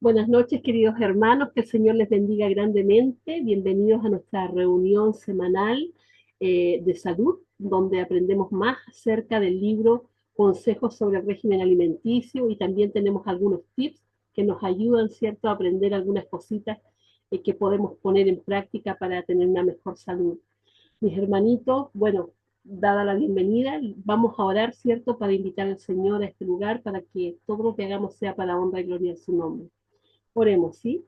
Buenas noches, queridos hermanos, que el Señor les bendiga grandemente. Bienvenidos a nuestra reunión semanal de salud, donde aprendemos más acerca del libro Consejos sobre el régimen alimenticio y también tenemos algunos tips que nos ayudan, ¿cierto?, a aprender algunas cositas que podemos poner en práctica para tener una mejor salud. Mis hermanitos, bueno, dada la bienvenida, vamos a orar, ¿cierto?, para invitar al Señor a este lugar para que todo lo que hagamos sea para honra y gloria de su nombre. Oremos, ¿sí?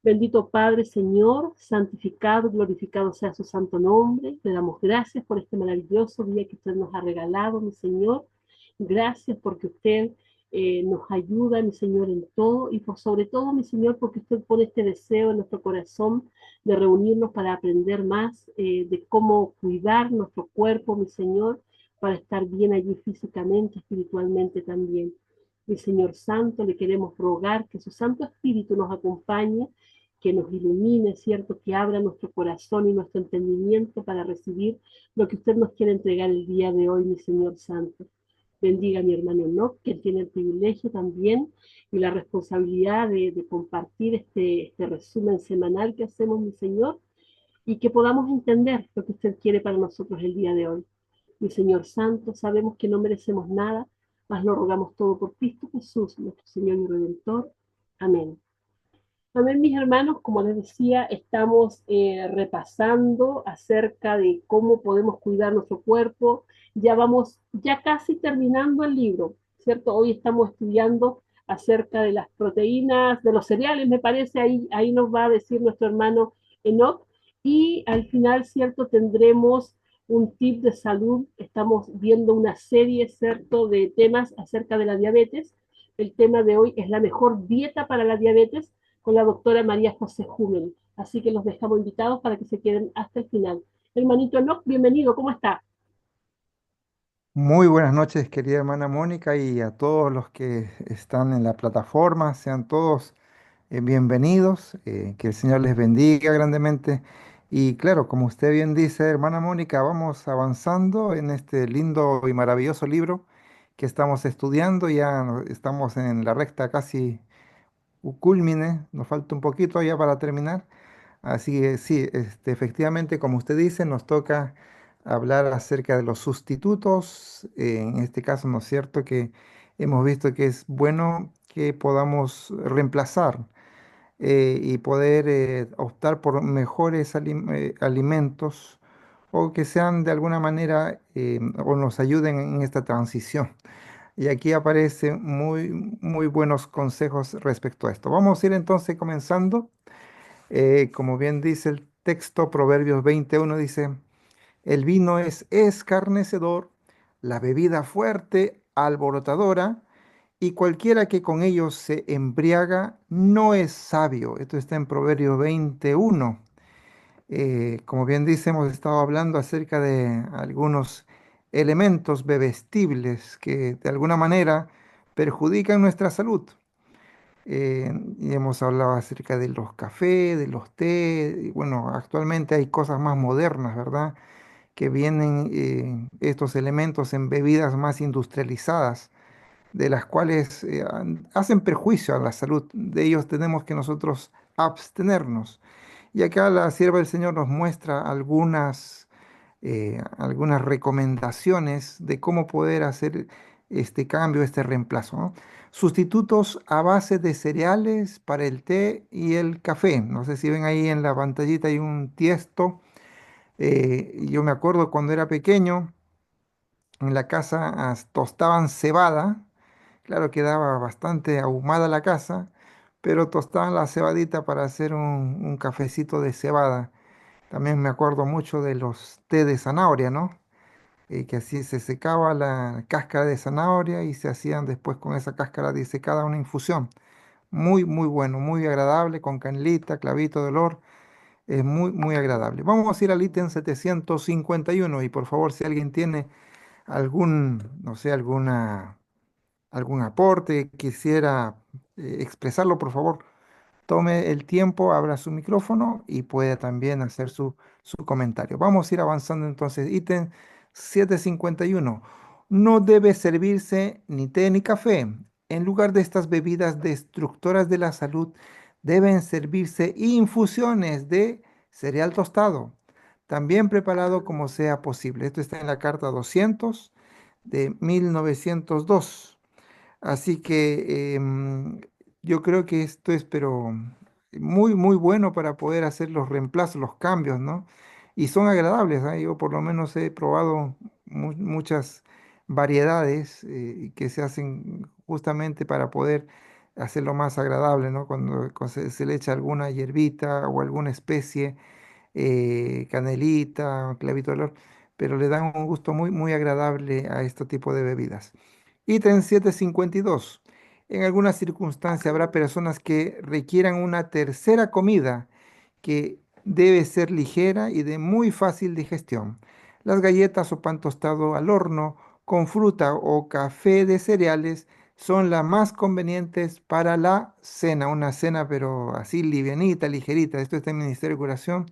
Bendito Padre, Señor, santificado, glorificado sea su santo nombre. Le damos gracias por este maravilloso día que usted nos ha regalado, mi Señor. Gracias porque usted nos ayuda, mi Señor, en todo y por sobre todo, mi Señor, porque usted pone este deseo en nuestro corazón de reunirnos para aprender más de cómo cuidar nuestro cuerpo, mi Señor, para estar bien allí físicamente, espiritualmente también. Mi Señor Santo, le queremos rogar que su Santo Espíritu nos acompañe, que nos ilumine, ¿cierto? Que abra nuestro corazón y nuestro entendimiento para recibir lo que usted nos quiere entregar el día de hoy, mi Señor Santo. Bendiga a mi hermano Enoch, que él tiene el privilegio también y la responsabilidad de compartir este resumen semanal que hacemos, mi Señor, y que podamos entender lo que usted quiere para nosotros el día de hoy. Mi Señor Santo, sabemos que no merecemos nada, mas lo rogamos todo por Cristo Jesús, nuestro Señor y Redentor. Amén. También, mis hermanos, como les decía, estamos repasando acerca de cómo podemos cuidar nuestro cuerpo. Ya vamos, ya casi terminando el libro, ¿cierto? Hoy estamos estudiando acerca de las proteínas, de los cereales, me parece, ahí nos va a decir nuestro hermano Enoch. Y al final, ¿cierto? Tendremos un tip de salud. Estamos viendo una serie, ¿cierto?, de temas acerca de la diabetes. El tema de hoy es la mejor dieta para la diabetes con la doctora María José Jumel. Así que los dejamos invitados para que se queden hasta el final. Hermanito Enoch, bienvenido, ¿cómo está? Muy buenas noches, querida hermana Mónica, y a todos los que están en la plataforma, sean todos bienvenidos, que el Señor les bendiga grandemente. Y claro, como usted bien dice, hermana Mónica, vamos avanzando en este lindo y maravilloso libro que estamos estudiando, estamos en la recta casi culmine, nos falta un poquito ya para terminar. Así que sí, efectivamente, como usted dice, nos toca hablar acerca de los sustitutos. En este caso, ¿no es cierto? Que hemos visto que es bueno que podamos reemplazar y poder optar por mejores alimentos o que sean de alguna manera o nos ayuden en esta transición. Y aquí aparecen muy buenos consejos respecto a esto. Vamos a ir entonces comenzando. Como bien dice el texto, Proverbios 21 dice, el vino es escarnecedor, la bebida fuerte, alborotadora, y cualquiera que con ellos se embriaga no es sabio. Esto está en Proverbios 21. Como bien dice, hemos estado hablando acerca de algunos elementos bebestibles que de alguna manera perjudican nuestra salud. Y hemos hablado acerca de los cafés, de los té, y bueno, actualmente hay cosas más modernas, ¿verdad? Que vienen estos elementos en bebidas más industrializadas, de las cuales hacen perjuicio a la salud. De ellos tenemos que nosotros abstenernos. Y acá la sierva del Señor nos muestra algunas recomendaciones de cómo poder hacer este cambio, este reemplazo, ¿no? Sustitutos a base de cereales para el té y el café. No sé si ven ahí en la pantallita hay un tiesto. Yo me acuerdo cuando era pequeño, en la casa tostaban cebada. Claro, quedaba bastante ahumada la casa, pero tostaban la cebadita para hacer un cafecito de cebada. También me acuerdo mucho de los té de zanahoria, ¿no? Que así se secaba la cáscara de zanahoria y se hacían después con esa cáscara disecada una infusión. Muy bueno, muy agradable, con canelita, clavito de olor, es muy agradable. Vamos a ir al ítem 751 y por favor, si alguien tiene no sé, algún aporte, quisiera expresarlo, por favor, tome el tiempo, abra su micrófono y puede también hacer su comentario. Vamos a ir avanzando entonces. Ítem 751. No debe servirse ni té ni café En lugar de estas bebidas destructoras de la salud, deben servirse infusiones de cereal tostado, también preparado como sea posible. Esto está en la carta 200 de 1902. Así que yo creo que esto es, pero muy, muy bueno para poder hacer los reemplazos, los cambios, ¿no? Y son agradables, ¿ah? Yo por lo menos he probado muchas variedades que se hacen justamente para poder hacerlo más agradable, ¿no? Cuando se le echa alguna hierbita o alguna especie, canelita, clavito de olor, pero le dan un gusto muy, muy agradable a este tipo de bebidas. Ítem 752. En alguna circunstancia habrá personas que requieran una tercera comida que debe ser ligera y de muy fácil digestión. Las galletas o pan tostado al horno con fruta o café de cereales son las más convenientes para la cena, una cena pero así livianita, ligerita. Esto está en Ministerio de Curación,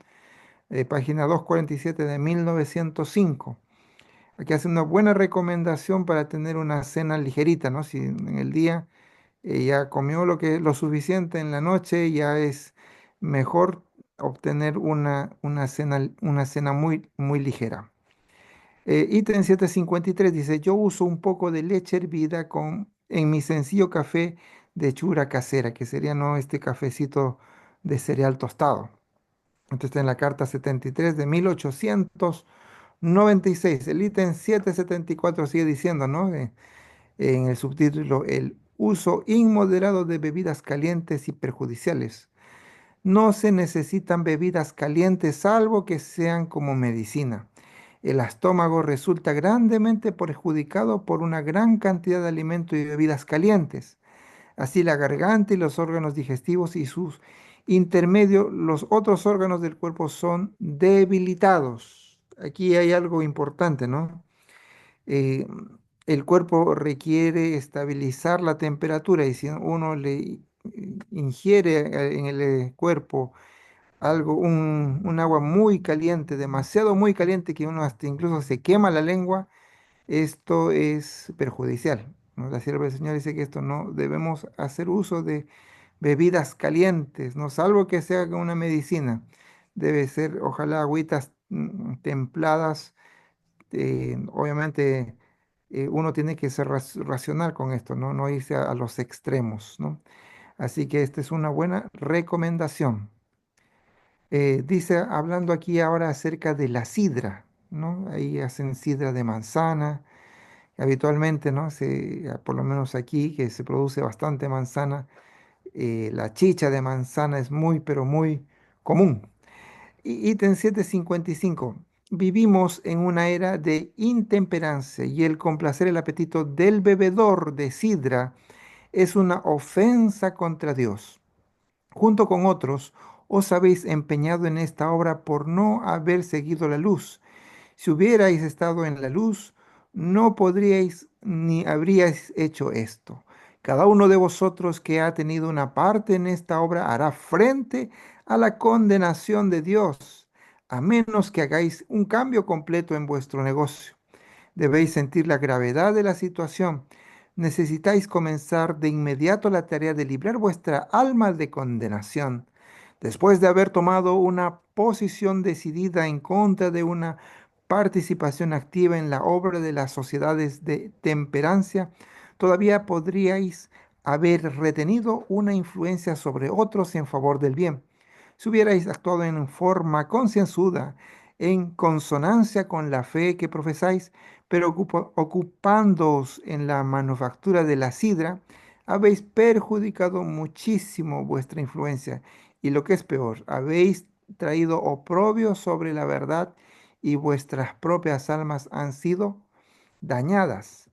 página 247 de 1905. Aquí hace una buena recomendación para tener una cena ligerita, ¿no? Si en el día ya comió lo suficiente, en la noche ya es mejor obtener una cena muy, muy ligera. Ítem 753 dice, yo uso un poco de leche hervida en mi sencillo café de chura casera, que sería, ¿no?, este cafecito de cereal tostado. Esto está en la carta 73 de 1896. El ítem 774 sigue diciendo, ¿no? En el subtítulo, el uso inmoderado de bebidas calientes y perjudiciales. No se necesitan bebidas calientes salvo que sean como medicina. El estómago resulta grandemente perjudicado por una gran cantidad de alimentos y bebidas calientes. Así la garganta y los órganos digestivos y sus intermedios, los otros órganos del cuerpo son debilitados. Aquí hay algo importante, ¿no? eh, el cuerpo requiere estabilizar la temperatura y si uno le ingiere en el cuerpo un agua muy caliente, demasiado muy caliente que uno hasta incluso se quema la lengua, esto es perjudicial, ¿no? La sierva del Señor dice que esto no debemos hacer uso de bebidas calientes, no salvo que sea con una medicina. Debe ser, ojalá, agüitas templadas. Obviamente uno tiene que ser racional con esto, ¿no? No irse a los extremos, ¿no? Así que esta es una buena recomendación. Dice, hablando aquí ahora acerca de la sidra, ¿no? Ahí hacen sidra de manzana, habitualmente, ¿no? Por lo menos aquí, que se produce bastante manzana, la chicha de manzana es muy, pero muy común. Ítem 755. Vivimos en una era de intemperancia y el complacer el apetito del bebedor de sidra es una ofensa contra Dios. Junto con otros, os habéis empeñado en esta obra por no haber seguido la luz. Si hubierais estado en la luz, no podríais ni habríais hecho esto. Cada uno de vosotros que ha tenido una parte en esta obra hará frente a la condenación de Dios, a menos que hagáis un cambio completo en vuestro negocio. Debéis sentir la gravedad de la situación. Necesitáis comenzar de inmediato la tarea de librar vuestra alma de condenación. Después de haber tomado una posición decidida en contra de una participación activa en la obra de las sociedades de temperancia, todavía podríais haber retenido una influencia sobre otros en favor del bien. Si hubierais actuado en forma concienzuda, en consonancia con la fe que profesáis, pero ocupándoos en la manufactura de la sidra, habéis perjudicado muchísimo vuestra influencia y lo que es peor, habéis traído oprobio sobre la verdad y vuestras propias almas han sido dañadas.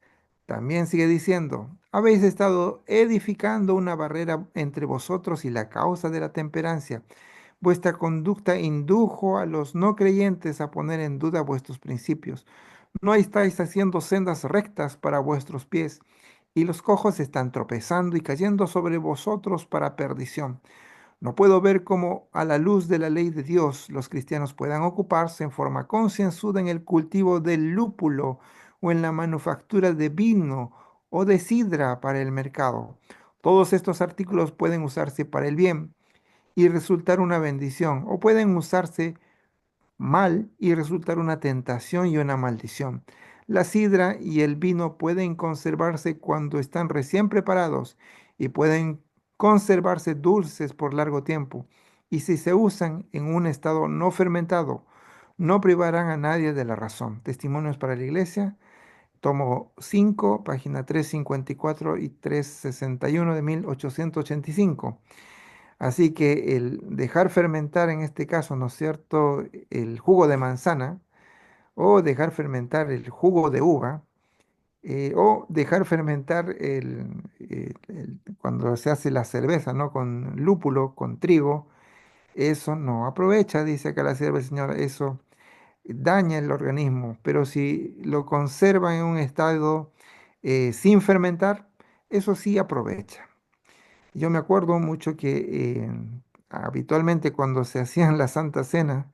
También sigue diciendo, habéis estado edificando una barrera entre vosotros y la causa de la temperancia. Vuestra conducta indujo a los no creyentes a poner en duda vuestros principios. No estáis haciendo sendas rectas para vuestros pies, y los cojos están tropezando y cayendo sobre vosotros para perdición. No puedo ver cómo a la luz de la ley de Dios los cristianos puedan ocuparse en forma concienzuda en el cultivo del lúpulo o en la manufactura de vino o de sidra para el mercado. Todos estos artículos pueden usarse para el bien y resultar una bendición, o pueden usarse mal y resultar una tentación y una maldición. La sidra y el vino pueden conservarse cuando están recién preparados y pueden conservarse dulces por largo tiempo. Y si se usan en un estado no fermentado, no privarán a nadie de la razón. Testimonios para la Iglesia, tomo 5, página 354 y 361 de 1885. Así que el dejar fermentar en este caso, ¿no es cierto?, el jugo de manzana o dejar fermentar el jugo de uva o dejar fermentar cuando se hace la cerveza, ¿no?, con lúpulo, con trigo, eso no aprovecha, dice acá la sierva del Señor, eso daña el organismo, pero si lo conserva en un estado sin fermentar, eso sí aprovecha. Yo me acuerdo mucho que habitualmente cuando se hacían la Santa Cena,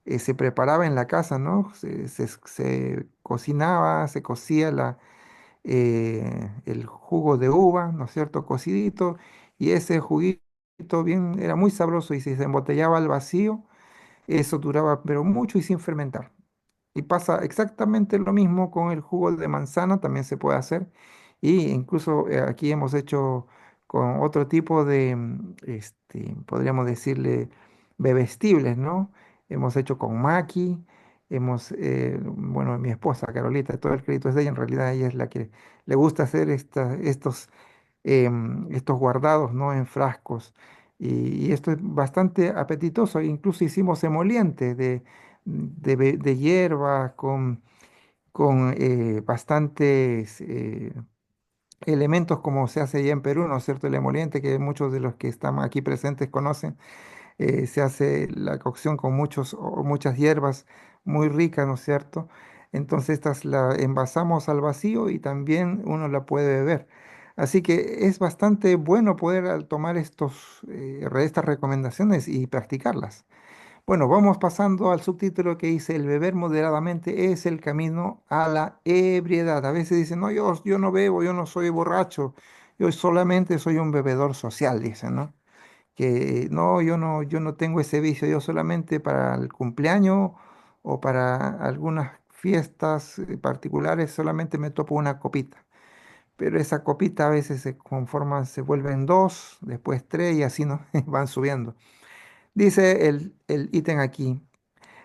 se preparaba en la casa, ¿no? Se cocinaba, se cocía el jugo de uva, ¿no es cierto? Cocidito, y ese juguito bien, era muy sabroso y si se embotellaba al vacío, eso duraba pero mucho y sin fermentar. Y pasa exactamente lo mismo con el jugo de manzana, también se puede hacer. Y incluso aquí hemos hecho con otro tipo de, podríamos decirle, bebestibles, ¿no? Hemos hecho con maqui, bueno, mi esposa Carolita, todo el crédito es de ella, en realidad ella es la que le gusta hacer estos guardados, ¿no?, en frascos. Y esto es bastante apetitoso. Incluso hicimos emoliente de hierba con bastantes elementos como se hace allá en Perú, ¿no es cierto? El emoliente que muchos de los que están aquí presentes conocen. Se hace la cocción con muchas hierbas muy ricas, ¿no es cierto? Entonces estas la envasamos al vacío y también uno la puede beber. Así que es bastante bueno poder tomar estas recomendaciones y practicarlas. Bueno, vamos pasando al subtítulo que dice, el beber moderadamente es el camino a la ebriedad. A veces dicen, no, yo no bebo, yo no soy borracho, yo solamente soy un bebedor social, dicen, ¿no? Que no, yo no tengo ese vicio, yo solamente para el cumpleaños o para algunas fiestas particulares solamente me topo una copita. Pero esa copita a veces se conforman, se vuelven dos, después tres y así no van subiendo. Dice el ítem aquí,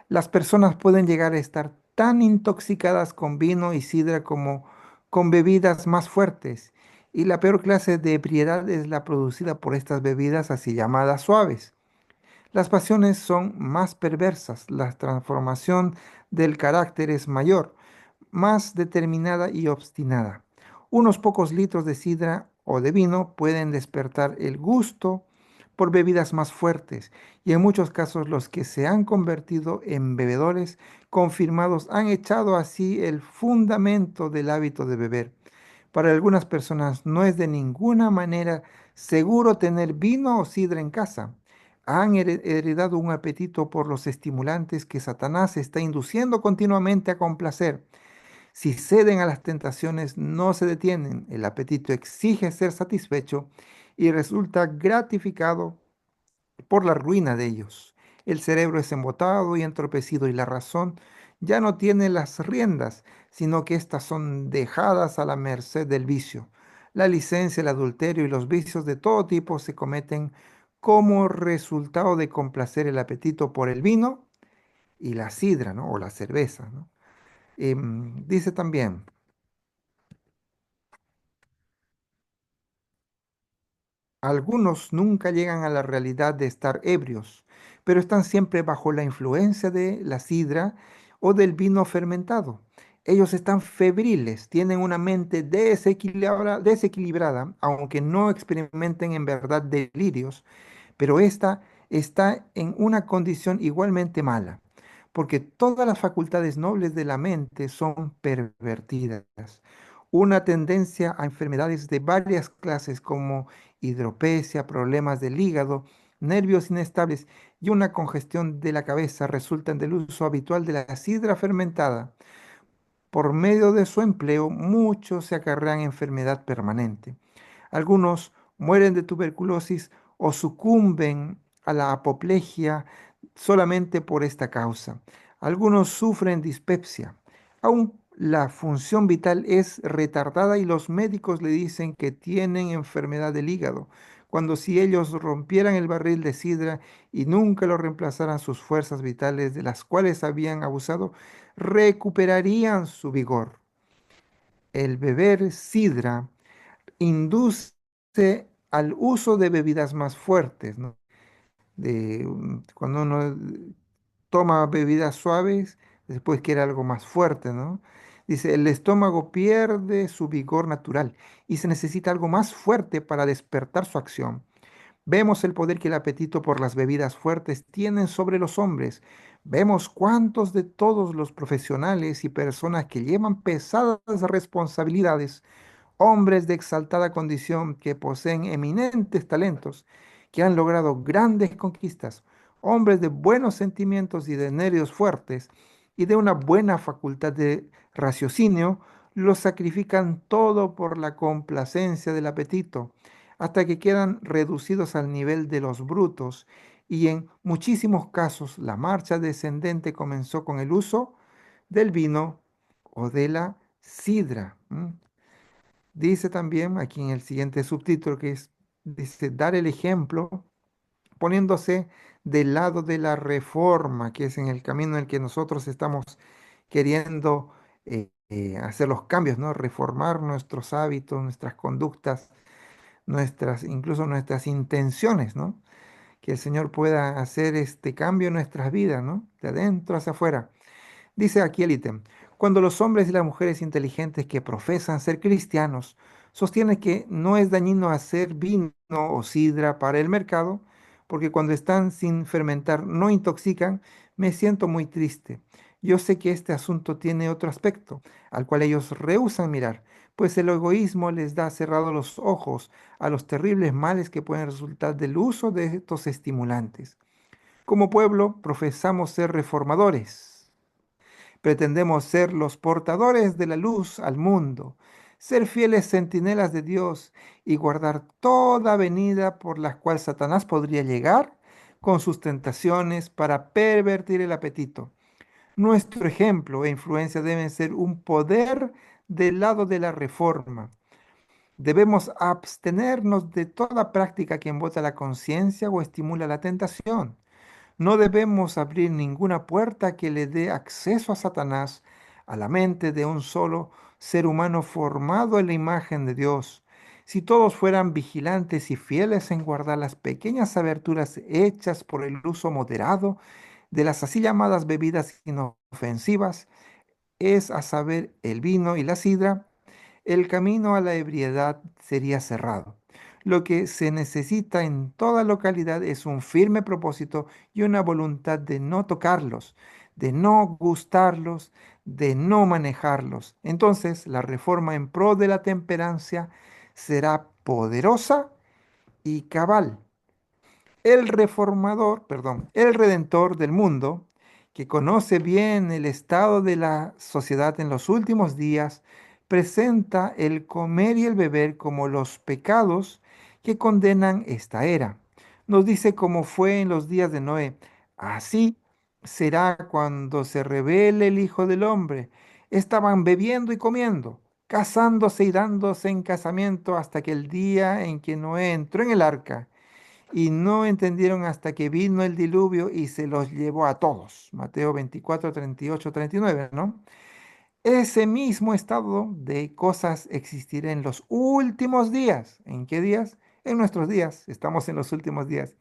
las personas pueden llegar a estar tan intoxicadas con vino y sidra como con bebidas más fuertes. Y la peor clase de ebriedad es la producida por estas bebidas así llamadas suaves. Las pasiones son más perversas, la transformación del carácter es mayor, más determinada y obstinada. Unos pocos litros de sidra o de vino pueden despertar el gusto por bebidas más fuertes y en muchos casos los que se han convertido en bebedores confirmados han echado así el fundamento del hábito de beber. Para algunas personas no es de ninguna manera seguro tener vino o sidra en casa. Han heredado un apetito por los estimulantes que Satanás está induciendo continuamente a complacer. Si ceden a las tentaciones, no se detienen. El apetito exige ser satisfecho y resulta gratificado por la ruina de ellos. El cerebro es embotado y entorpecido y la razón ya no tiene las riendas, sino que éstas son dejadas a la merced del vicio. La licencia, el adulterio y los vicios de todo tipo se cometen como resultado de complacer el apetito por el vino y la sidra, ¿no?, o la cerveza, ¿no? Dice también, algunos nunca llegan a la realidad de estar ebrios, pero están siempre bajo la influencia de la sidra o del vino fermentado. Ellos están febriles, tienen una mente desequilibrada, aunque no experimenten en verdad delirios, pero esta está en una condición igualmente mala, porque todas las facultades nobles de la mente son pervertidas. Una tendencia a enfermedades de varias clases como hidropesia, problemas del hígado, nervios inestables y una congestión de la cabeza resultan del uso habitual de la sidra fermentada. Por medio de su empleo, muchos se acarrean enfermedad permanente. Algunos mueren de tuberculosis o sucumben a la apoplejía solamente por esta causa. Algunos sufren dispepsia. Aún la función vital es retardada y los médicos le dicen que tienen enfermedad del hígado, cuando si ellos rompieran el barril de sidra y nunca lo reemplazaran sus fuerzas vitales de las cuales habían abusado, recuperarían su vigor. El beber sidra induce al uso de bebidas más fuertes, ¿no? Cuando uno toma bebidas suaves, después quiere algo más fuerte, ¿no? Dice, el estómago pierde su vigor natural y se necesita algo más fuerte para despertar su acción. Vemos el poder que el apetito por las bebidas fuertes tienen sobre los hombres. Vemos cuántos de todos los profesionales y personas que llevan pesadas responsabilidades, hombres de exaltada condición que poseen eminentes talentos, que han logrado grandes conquistas, hombres de buenos sentimientos y de nervios fuertes y de una buena facultad de raciocinio, lo sacrifican todo por la complacencia del apetito, hasta que quedan reducidos al nivel de los brutos, y en muchísimos casos la marcha descendente comenzó con el uso del vino o de la sidra. Dice también aquí en el siguiente subtítulo dice, dar el ejemplo poniéndose del lado de la reforma, que es en el camino en el que nosotros estamos queriendo hacer los cambios, ¿no? Reformar nuestros hábitos, nuestras conductas, incluso nuestras intenciones, ¿no? Que el Señor pueda hacer este cambio en nuestras vidas, ¿no? De adentro hacia afuera. Dice aquí el ítem, cuando los hombres y las mujeres inteligentes que profesan ser cristianos sostienen que no es dañino hacer vino o sidra para el mercado, porque cuando están sin fermentar no intoxican, me siento muy triste. Yo sé que este asunto tiene otro aspecto, al cual ellos rehúsan mirar, pues el egoísmo les da cerrados los ojos a los terribles males que pueden resultar del uso de estos estimulantes. Como pueblo, profesamos ser reformadores. Pretendemos ser los portadores de la luz al mundo, ser fieles centinelas de Dios y guardar toda avenida por la cual Satanás podría llegar con sus tentaciones para pervertir el apetito. Nuestro ejemplo e influencia deben ser un poder del lado de la reforma. Debemos abstenernos de toda práctica que embota la conciencia o estimula la tentación. No debemos abrir ninguna puerta que le dé acceso a Satanás a la mente de un solo ser humano formado en la imagen de Dios. Si todos fueran vigilantes y fieles en guardar las pequeñas aberturas hechas por el uso moderado de las así llamadas bebidas inofensivas, es a saber, el vino y la sidra, el camino a la ebriedad sería cerrado. Lo que se necesita en toda localidad es un firme propósito y una voluntad de no tocarlos, de no gustarlos, de no manejarlos. Entonces, la reforma en pro de la temperancia será poderosa y cabal. El reformador, perdón, el redentor del mundo, que conoce bien el estado de la sociedad en los últimos días, presenta el comer y el beber como los pecados que condenan esta era. Nos dice cómo fue en los días de Noé. Así será cuando se revele el Hijo del Hombre. Estaban bebiendo y comiendo, casándose y dándose en casamiento hasta que el día en que Noé entró en el arca y no entendieron hasta que vino el diluvio y se los llevó a todos. Mateo 24, 38, 39, ¿no? Ese mismo estado de cosas existirá en los últimos días. ¿En qué días? En nuestros días. Estamos en los últimos días.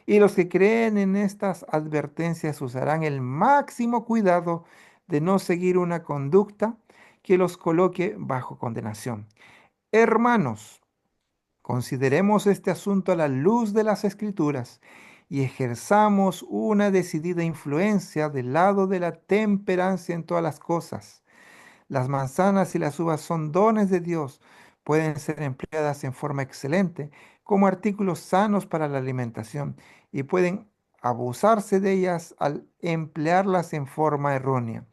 Y los que creen en estas advertencias usarán el máximo cuidado de no seguir una conducta que los coloque bajo condenación. Hermanos, consideremos este asunto a la luz de las Escrituras y ejerzamos una decidida influencia del lado de la temperancia en todas las cosas. Las manzanas y las uvas son dones de Dios, pueden ser empleadas en forma excelente como artículos sanos para la alimentación y pueden abusarse de ellas al emplearlas en forma errónea.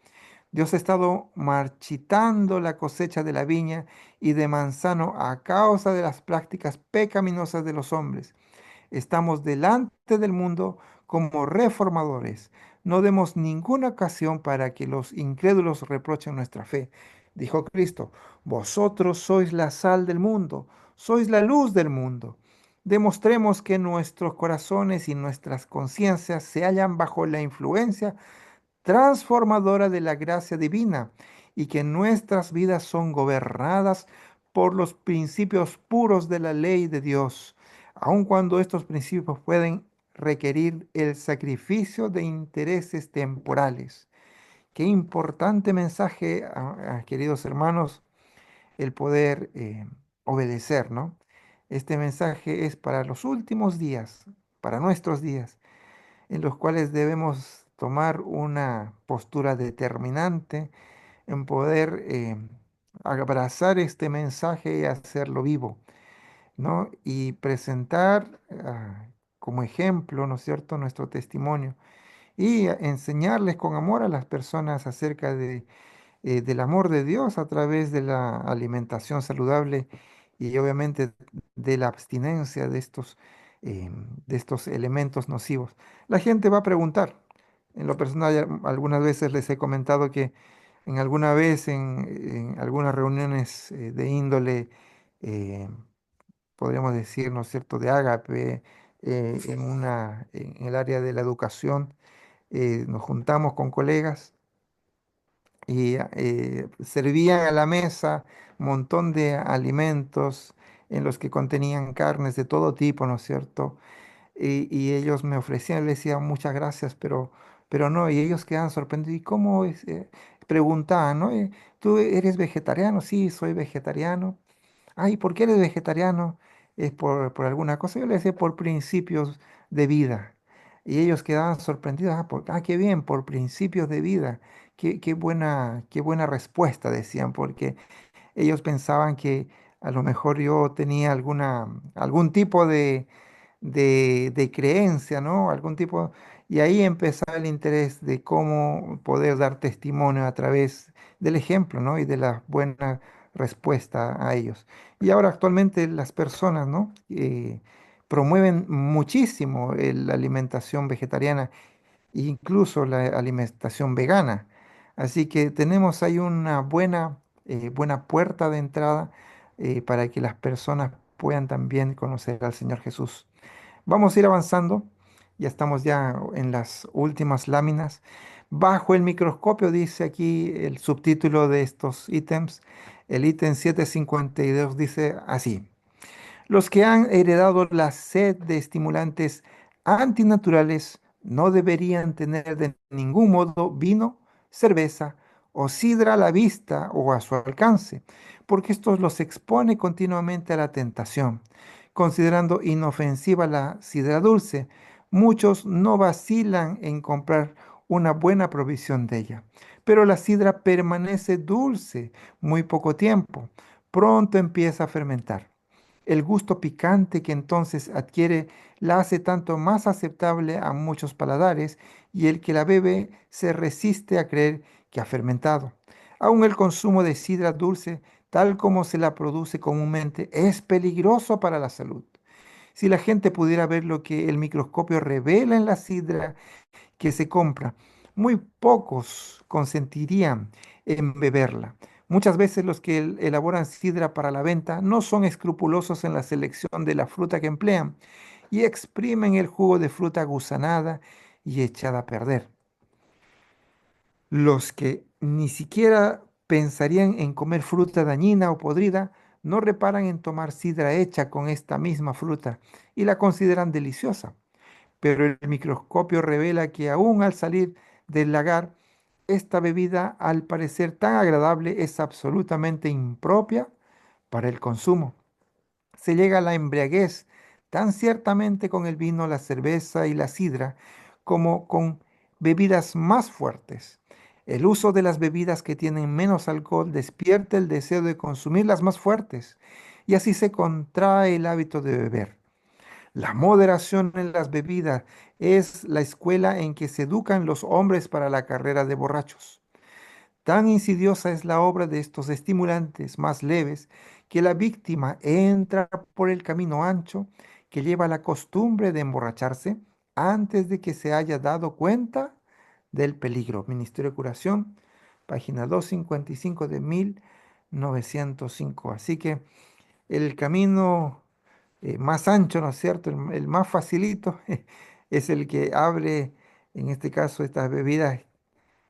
Dios ha estado marchitando la cosecha de la viña y de manzano a causa de las prácticas pecaminosas de los hombres. Estamos delante del mundo como reformadores. No demos ninguna ocasión para que los incrédulos reprochen nuestra fe. Dijo Cristo, vosotros sois la sal del mundo, sois la luz del mundo. Demostremos que nuestros corazones y nuestras conciencias se hallan bajo la influencia transformadora de la gracia divina y que nuestras vidas son gobernadas por los principios puros de la ley de Dios, aun cuando estos principios pueden requerir el sacrificio de intereses temporales. Qué importante mensaje, queridos hermanos, el poder obedecer, ¿no? Este mensaje es para los últimos días, para nuestros días en los cuales debemos tomar una postura determinante en poder abrazar este mensaje y hacerlo vivo, ¿no? Y presentar como ejemplo, ¿no es cierto?, nuestro testimonio y enseñarles con amor a las personas acerca del amor de Dios a través de la alimentación saludable y obviamente de la abstinencia de estos elementos nocivos. La gente va a preguntar. En lo personal, algunas veces les he comentado que en alguna vez en algunas reuniones de índole, eh, podríamos decir, ¿no es cierto?, de ágape, en el área de la educación, nos juntamos con colegas y servían a la mesa un montón de alimentos en los que contenían carnes de todo tipo, ¿no es cierto? Y ellos me ofrecían, les decía muchas gracias, pero no, y ellos quedaban sorprendidos. ¿Y cómo es? Preguntaban, ¿no? ¿Tú eres vegetariano? Sí, soy vegetariano. Ay, ¿por qué eres vegetariano? ¿Es por alguna cosa? Yo le decía por principios de vida. Y ellos quedaban sorprendidos. Qué bien, por principios de vida. Qué buena respuesta, decían, porque ellos pensaban que a lo mejor yo tenía algún tipo de creencia, ¿no? Algún tipo, y ahí empezaba el interés de cómo poder dar testimonio a través del ejemplo, ¿no? Y de la buena respuesta a ellos. Y ahora actualmente las personas, ¿no? Promueven muchísimo la alimentación vegetariana e incluso la alimentación vegana. Así que tenemos ahí una buena puerta de entrada para que las personas puedan también conocer al Señor Jesús. Vamos a ir avanzando, ya estamos ya en las últimas láminas. Bajo el microscopio dice aquí el subtítulo de estos ítems. El ítem 752 dice así. Los que han heredado la sed de estimulantes antinaturales no deberían tener de ningún modo vino, cerveza o sidra a la vista o a su alcance, porque esto los expone continuamente a la tentación. Considerando inofensiva la sidra dulce, muchos no vacilan en comprar una buena provisión de ella. Pero la sidra permanece dulce muy poco tiempo. Pronto empieza a fermentar. El gusto picante que entonces adquiere la hace tanto más aceptable a muchos paladares y el que la bebe se resiste a creer que ha fermentado. Aún el consumo de sidra dulce, tal como se la produce comúnmente, es peligroso para la salud. Si la gente pudiera ver lo que el microscopio revela en la sidra que se compra. Muy pocos consentirían en beberla. Muchas veces los que elaboran sidra para la venta no son escrupulosos en la selección de la fruta que emplean y exprimen el jugo de fruta gusanada y echada a perder. Los que ni siquiera pensarían en comer fruta dañina o podrida no reparan en tomar sidra hecha con esta misma fruta y la consideran deliciosa, pero el microscopio revela que aún al salir del lagar, esta bebida, al parecer tan agradable, es absolutamente impropia para el consumo. Se llega a la embriaguez tan ciertamente con el vino, la cerveza y la sidra como con bebidas más fuertes. El uso de las bebidas que tienen menos alcohol despierta el deseo de consumir las más fuertes y así se contrae el hábito de beber. La moderación en las bebidas es la escuela en que se educan los hombres para la carrera de borrachos. Tan insidiosa es la obra de estos estimulantes más leves que la víctima entra por el camino ancho que lleva a la costumbre de emborracharse antes de que se haya dado cuenta del peligro. Ministerio de Curación, página 255 de 1905. Así que el camino más ancho, ¿no es cierto? El más facilito es el que abre, en este caso, estas bebidas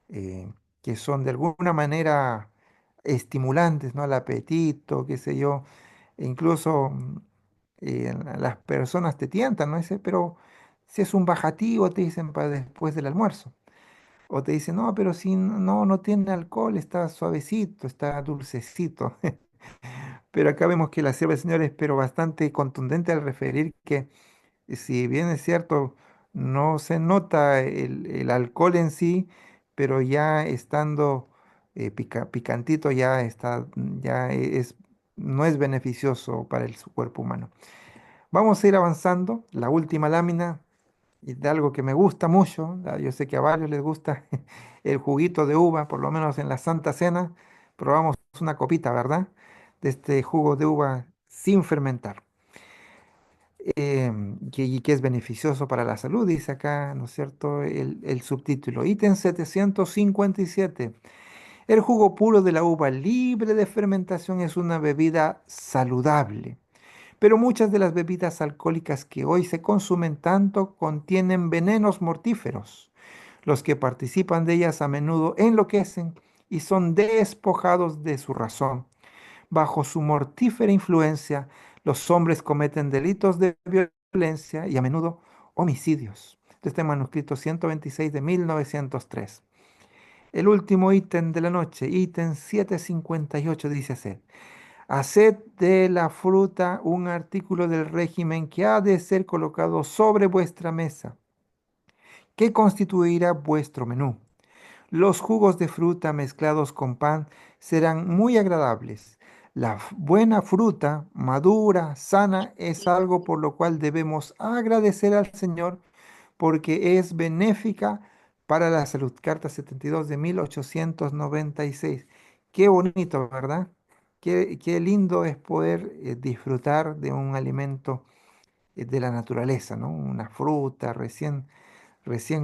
eh, que son de alguna manera estimulantes, ¿no? Al apetito, qué sé yo. E incluso las personas te tientan, ¿no? Dice, pero si es un bajativo, te dicen para después del almuerzo. O te dicen, no, pero si no tiene alcohol, está suavecito, está dulcecito. Pero acá vemos que la sierva del Señor es pero bastante contundente al referir que si bien es cierto, no se nota el alcohol en sí, pero ya estando picantito ya está, no es beneficioso para su cuerpo humano. Vamos a ir avanzando. La última lámina y de algo que me gusta mucho, yo sé que a varios les gusta el juguito de uva, por lo menos en la Santa Cena, probamos una copita, ¿verdad? De este jugo de uva sin fermentar, y que es beneficioso para la salud, dice acá, ¿no es cierto? El subtítulo, ítem 757. El jugo puro de la uva libre de fermentación es una bebida saludable. Pero muchas de las bebidas alcohólicas que hoy se consumen tanto contienen venenos mortíferos. Los que participan de ellas a menudo enloquecen y son despojados de su razón. Bajo su mortífera influencia, los hombres cometen delitos de violencia y a menudo homicidios. Este manuscrito 126 de 1903. El último ítem de la noche, ítem 758, dice así. Haced de la fruta un artículo del régimen que ha de ser colocado sobre vuestra mesa, que constituirá vuestro menú. Los jugos de fruta mezclados con pan serán muy agradables. La buena fruta, madura, sana, es algo por lo cual debemos agradecer al Señor porque es benéfica para la salud. Carta 72 de 1896. Qué bonito, ¿verdad? Qué lindo es poder disfrutar de un alimento de la naturaleza, ¿no? Una fruta recién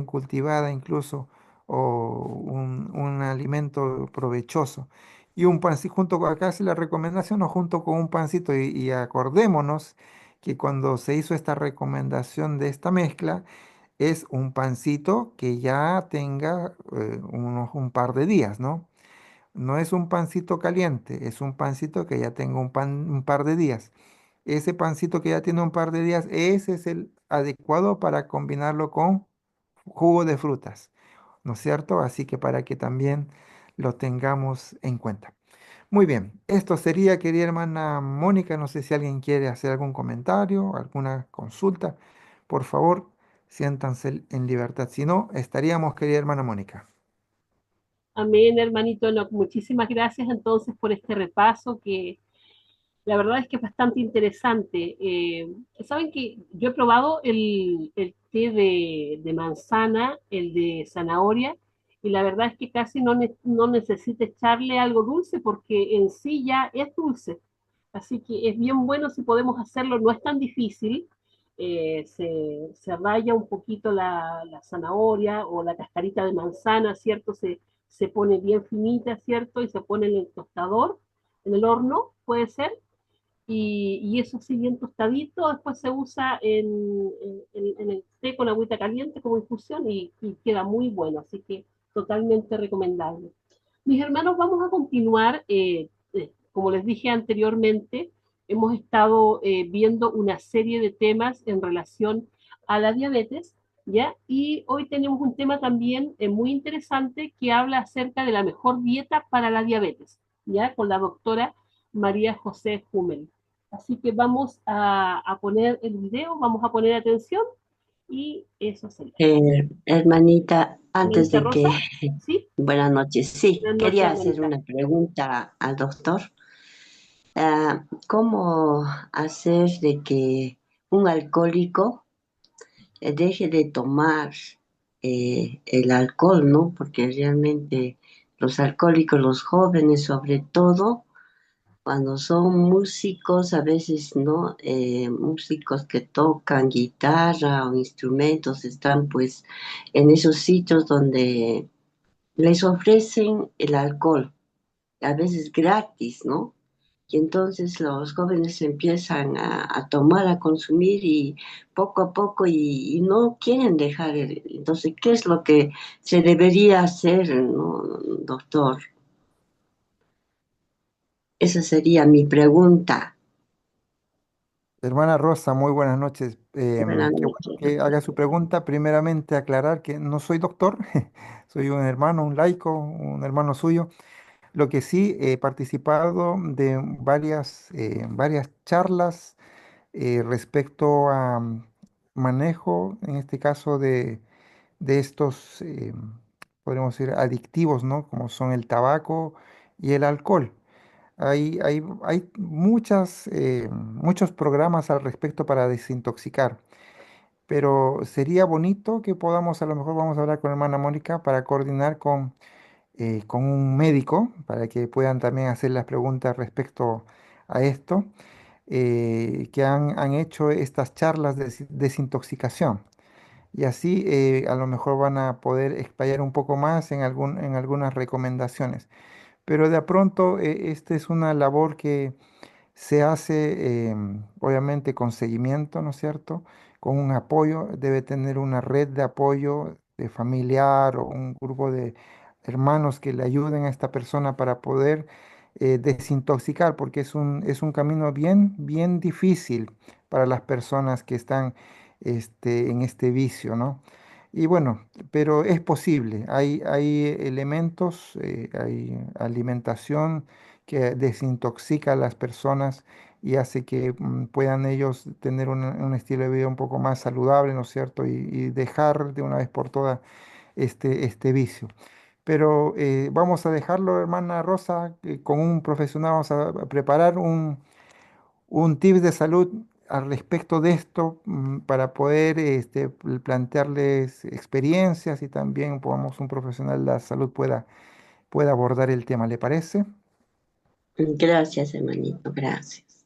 cultivada incluso, o un alimento provechoso. Y un pancito, junto con acá hace la recomendación, ¿no? Junto con un pancito, y acordémonos que cuando se hizo esta recomendación de esta mezcla, es un pancito que ya tenga un par de días, ¿no? No es un pancito caliente, es un pancito que ya tenga un par de días. Ese pancito que ya tiene un par de días, ese es el adecuado para combinarlo con jugo de frutas, ¿no es cierto? Así que para que también lo tengamos en cuenta. Muy bien, esto sería, querida hermana Mónica, no sé si alguien quiere hacer algún comentario, alguna consulta, por favor, siéntanse en libertad. Si no, estaríamos, querida hermana Mónica. Amén, hermanito. No, muchísimas gracias entonces por este repaso que la verdad es que es bastante interesante. Saben que yo he probado el té de manzana, el de zanahoria, y la verdad es que casi no necesita echarle algo dulce porque en sí ya es dulce. Así que es bien bueno si podemos hacerlo, no es tan difícil. Se raya un poquito la zanahoria o la cascarita de manzana, ¿cierto? Se pone bien finita, ¿cierto? Y se pone en el tostador, en el horno, puede ser, y eso sí bien tostadito, después se usa en el té con agüita caliente como infusión y queda muy bueno, así que totalmente recomendable. Mis hermanos, vamos a continuar, como les dije anteriormente, hemos estado viendo una serie de temas en relación a la diabetes, ¿ya? Y hoy tenemos un tema también muy interesante que habla acerca de la mejor dieta para la diabetes, ¿ya? Con la doctora María José Hummel. Así que vamos a poner el video, vamos a poner atención y eso sería. Hermanita, antes Hermanita de que... Rosa, ¿sí? Buenas noches. Sí, Buenas noches, quería hacer hermanita. una pregunta al doctor. ¿Cómo hacer de que un alcohólico deje de tomar el alcohol, ¿no? Porque realmente los alcohólicos, los jóvenes sobre todo, cuando son músicos, a veces, ¿no? Músicos que tocan guitarra o instrumentos, están pues en esos sitios donde les ofrecen el alcohol, a veces gratis, ¿no? Y entonces los jóvenes empiezan a tomar, a consumir y poco a poco y no quieren dejar. Entonces, ¿qué es lo que se debería hacer, ¿no, doctor? Esa sería mi pregunta. Hermana Rosa, muy buenas noches. Buenas Qué bueno noches, que doctor. haga su pregunta. Primeramente, aclarar que no soy doctor, soy un hermano, un laico, un hermano suyo. Lo que sí he participado de varias charlas respecto a manejo, en este caso, de estos, podríamos decir, adictivos, ¿no? Como son el tabaco y el alcohol. Hay muchos programas al respecto para desintoxicar, pero sería bonito que podamos, a lo mejor vamos a hablar con hermana Mónica para coordinar con un médico, para que puedan también hacer las preguntas respecto a esto, que han hecho estas charlas de desintoxicación. Y así a lo mejor van a poder explayar un poco más en algunas recomendaciones. Pero de a pronto, esta es una labor que se hace obviamente con seguimiento, ¿no es cierto? Con un apoyo, debe tener una red de apoyo de familiar o un grupo de hermanos que le ayuden a esta persona para poder desintoxicar, porque es un camino bien difícil para las personas que están en este vicio, ¿no? Y bueno, pero es posible, hay elementos, hay alimentación que desintoxica a las personas y hace que puedan ellos tener un estilo de vida un poco más saludable, ¿no es cierto? Y dejar de una vez por todas este vicio. Pero vamos a dejarlo, hermana Rosa, con un profesional, vamos a preparar un tips de salud al respecto de esto para poder plantearles experiencias y también podamos un profesional de la salud pueda abordar el tema, ¿le parece? Gracias, hermanito, gracias.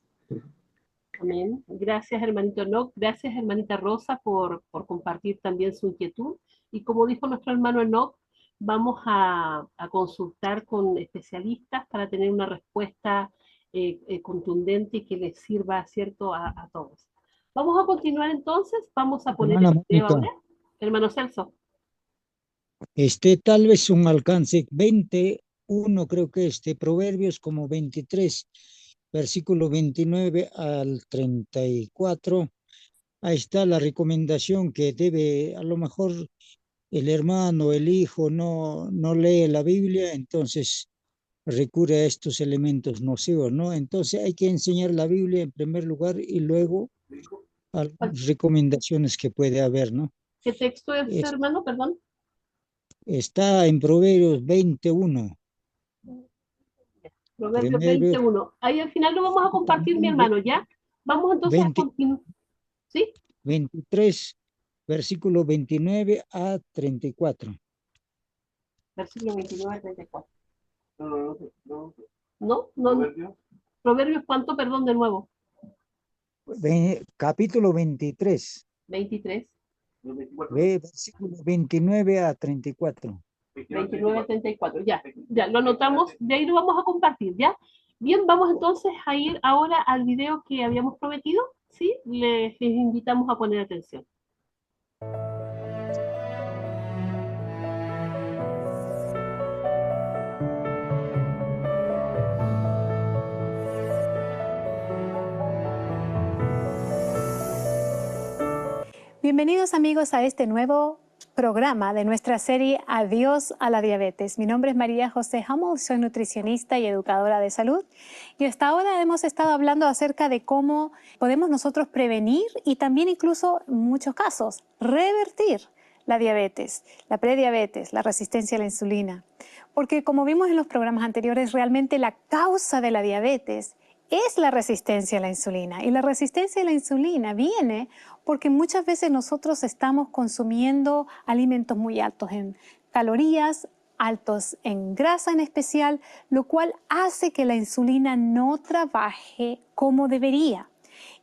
Amén. Gracias, hermanito Enoch. Gracias, hermanita Rosa, por compartir también su inquietud. Y como dijo nuestro hermano Enoch, vamos a consultar con especialistas para tener una respuesta contundente y que les sirva, ¿cierto?, a todos. Vamos a continuar entonces. Vamos a poner Hermana el video Mónica, ahora. Hermano Celso. tal vez un alcance 21, creo que Proverbios como 23, versículo 29 al 34. Ahí está la recomendación que debe, a lo mejor el hermano, el hijo no lee la Biblia, entonces recurre a estos elementos nocivos, ¿no? Entonces hay que enseñar la Biblia en primer lugar y luego algunas recomendaciones que puede haber, ¿no? ¿Qué texto es, Es- hermano? Perdón. Está en Proverbios 21. Proverbios Proverbios 21. Ahí al final lo vamos a compartir, mi también hermano, ¿ya? Vamos entonces a 20, continuar. ¿Sí? 23, versículo 29 a 34. Versículo 29 al 34. ¿No? No. Proverbios, ¿cuánto? Perdón, de nuevo. Capítulo 23, 23. versículo 29 a 34. 29 al 34. Ya, ya, lo anotamos. De ahí lo vamos a compartir, ¿ya? Bien, vamos entonces a ir ahora al video que habíamos prometido, ¿sí? Les invitamos a poner atención. Bienvenidos amigos a este nuevo programa de nuestra serie Adiós a la diabetes. Mi nombre es María José Hamel, soy nutricionista y educadora de salud y hasta ahora hemos estado hablando acerca de cómo podemos nosotros prevenir y también incluso en muchos casos revertir la diabetes, la prediabetes, la resistencia a la insulina. Porque como vimos en los programas anteriores, realmente la causa de la diabetes es la resistencia a la insulina. Y la resistencia a la insulina viene porque muchas veces nosotros estamos consumiendo alimentos muy altos en calorías, altos en grasa en especial, lo cual hace que la insulina no trabaje como debería.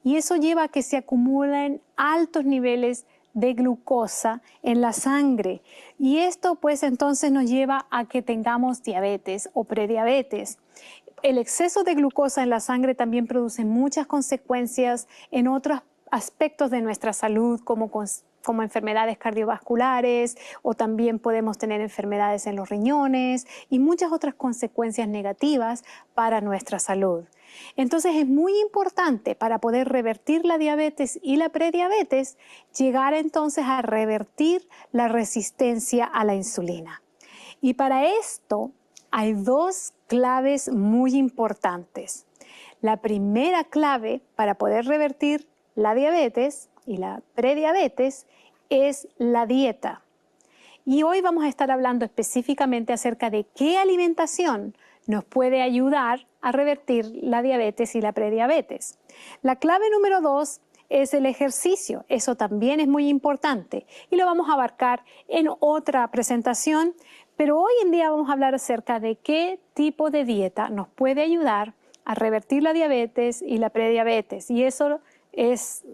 Y eso lleva a que se acumulen altos niveles de glucosa en la sangre. Y esto pues entonces nos lleva a que tengamos diabetes o prediabetes. El exceso de glucosa en la sangre también produce muchas consecuencias en otros aspectos de nuestra salud, como enfermedades cardiovasculares, o también podemos tener enfermedades en los riñones y muchas otras consecuencias negativas para nuestra salud. Entonces es muy importante para poder revertir la diabetes y la prediabetes, llegar entonces a revertir la resistencia a la insulina. Y para esto hay dos claves muy importantes. La primera clave para poder revertir la diabetes y la prediabetes es la dieta. Y hoy vamos a estar hablando específicamente acerca de qué alimentación nos puede ayudar a revertir la diabetes y la prediabetes. La clave número 2 es el ejercicio. Eso también es muy importante y lo vamos a abarcar en otra presentación, pero hoy en día vamos a hablar acerca de qué tipo de dieta nos puede ayudar a revertir la diabetes y la prediabetes, y eso es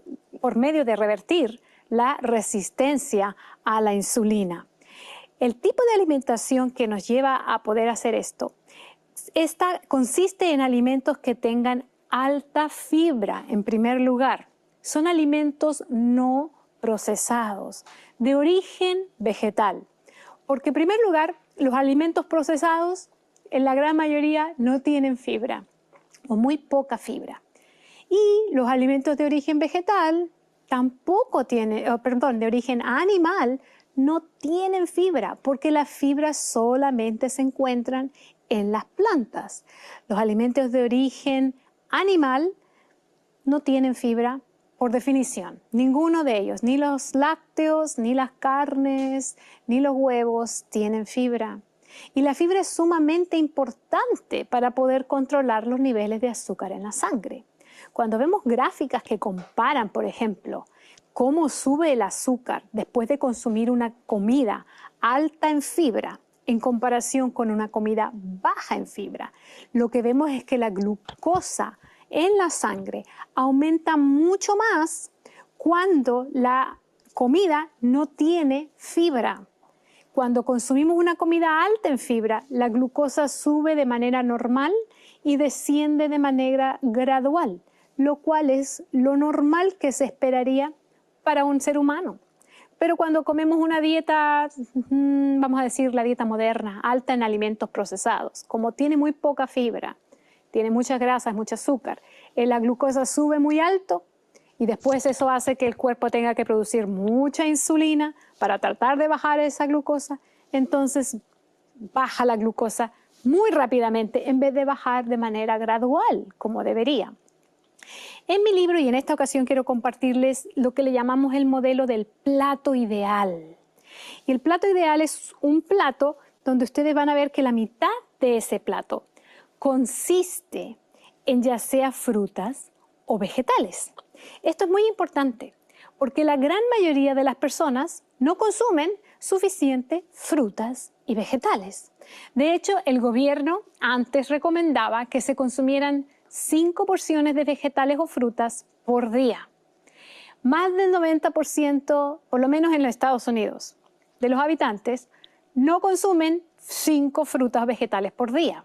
por medio de revertir la resistencia a la insulina. El tipo de alimentación que nos lleva a poder hacer esto, consiste en alimentos que tengan alta fibra en primer lugar. Son alimentos no procesados, de origen vegetal. Porque en primer lugar, los alimentos procesados, en la gran mayoría, no tienen fibra o muy poca fibra. Y los alimentos de origen vegetal tampoco tienen, de origen animal, no tienen fibra, porque las fibras solamente se encuentran en las plantas. Los alimentos de origen animal no tienen fibra por definición, ninguno de ellos, ni los lácteos, ni las carnes, ni los huevos tienen fibra. Y la fibra es sumamente importante para poder controlar los niveles de azúcar en la sangre. Cuando vemos gráficas que comparan, por ejemplo, cómo sube el azúcar después de consumir una comida alta en fibra en comparación con una comida baja en fibra, lo que vemos es que la glucosa en la sangre aumenta mucho más cuando la comida no tiene fibra. Cuando consumimos una comida alta en fibra, la glucosa sube de manera normal y desciende de manera gradual, lo cual es lo normal que se esperaría para un ser humano. Pero cuando comemos una dieta, vamos a decir la dieta moderna, alta en alimentos procesados, como tiene muy poca fibra, tiene muchas grasas, mucho azúcar, la glucosa sube muy alto y después eso hace que el cuerpo tenga que producir mucha insulina para tratar de bajar esa glucosa. Entonces baja la glucosa muy rápidamente en vez de bajar de manera gradual, como debería. En mi libro y en esta ocasión quiero compartirles lo que le llamamos el modelo del plato ideal. Y el plato ideal es un plato donde ustedes van a ver que la mitad de ese plato consiste en ya sea frutas o vegetales. Esto es muy importante porque la gran mayoría de las personas no consumen suficiente frutas y vegetales. De hecho, el gobierno antes recomendaba que se consumieran 5 porciones de vegetales o frutas por día. Más del 90%, por lo menos en los Estados Unidos, de los habitantes no consumen 5 frutas o vegetales por día.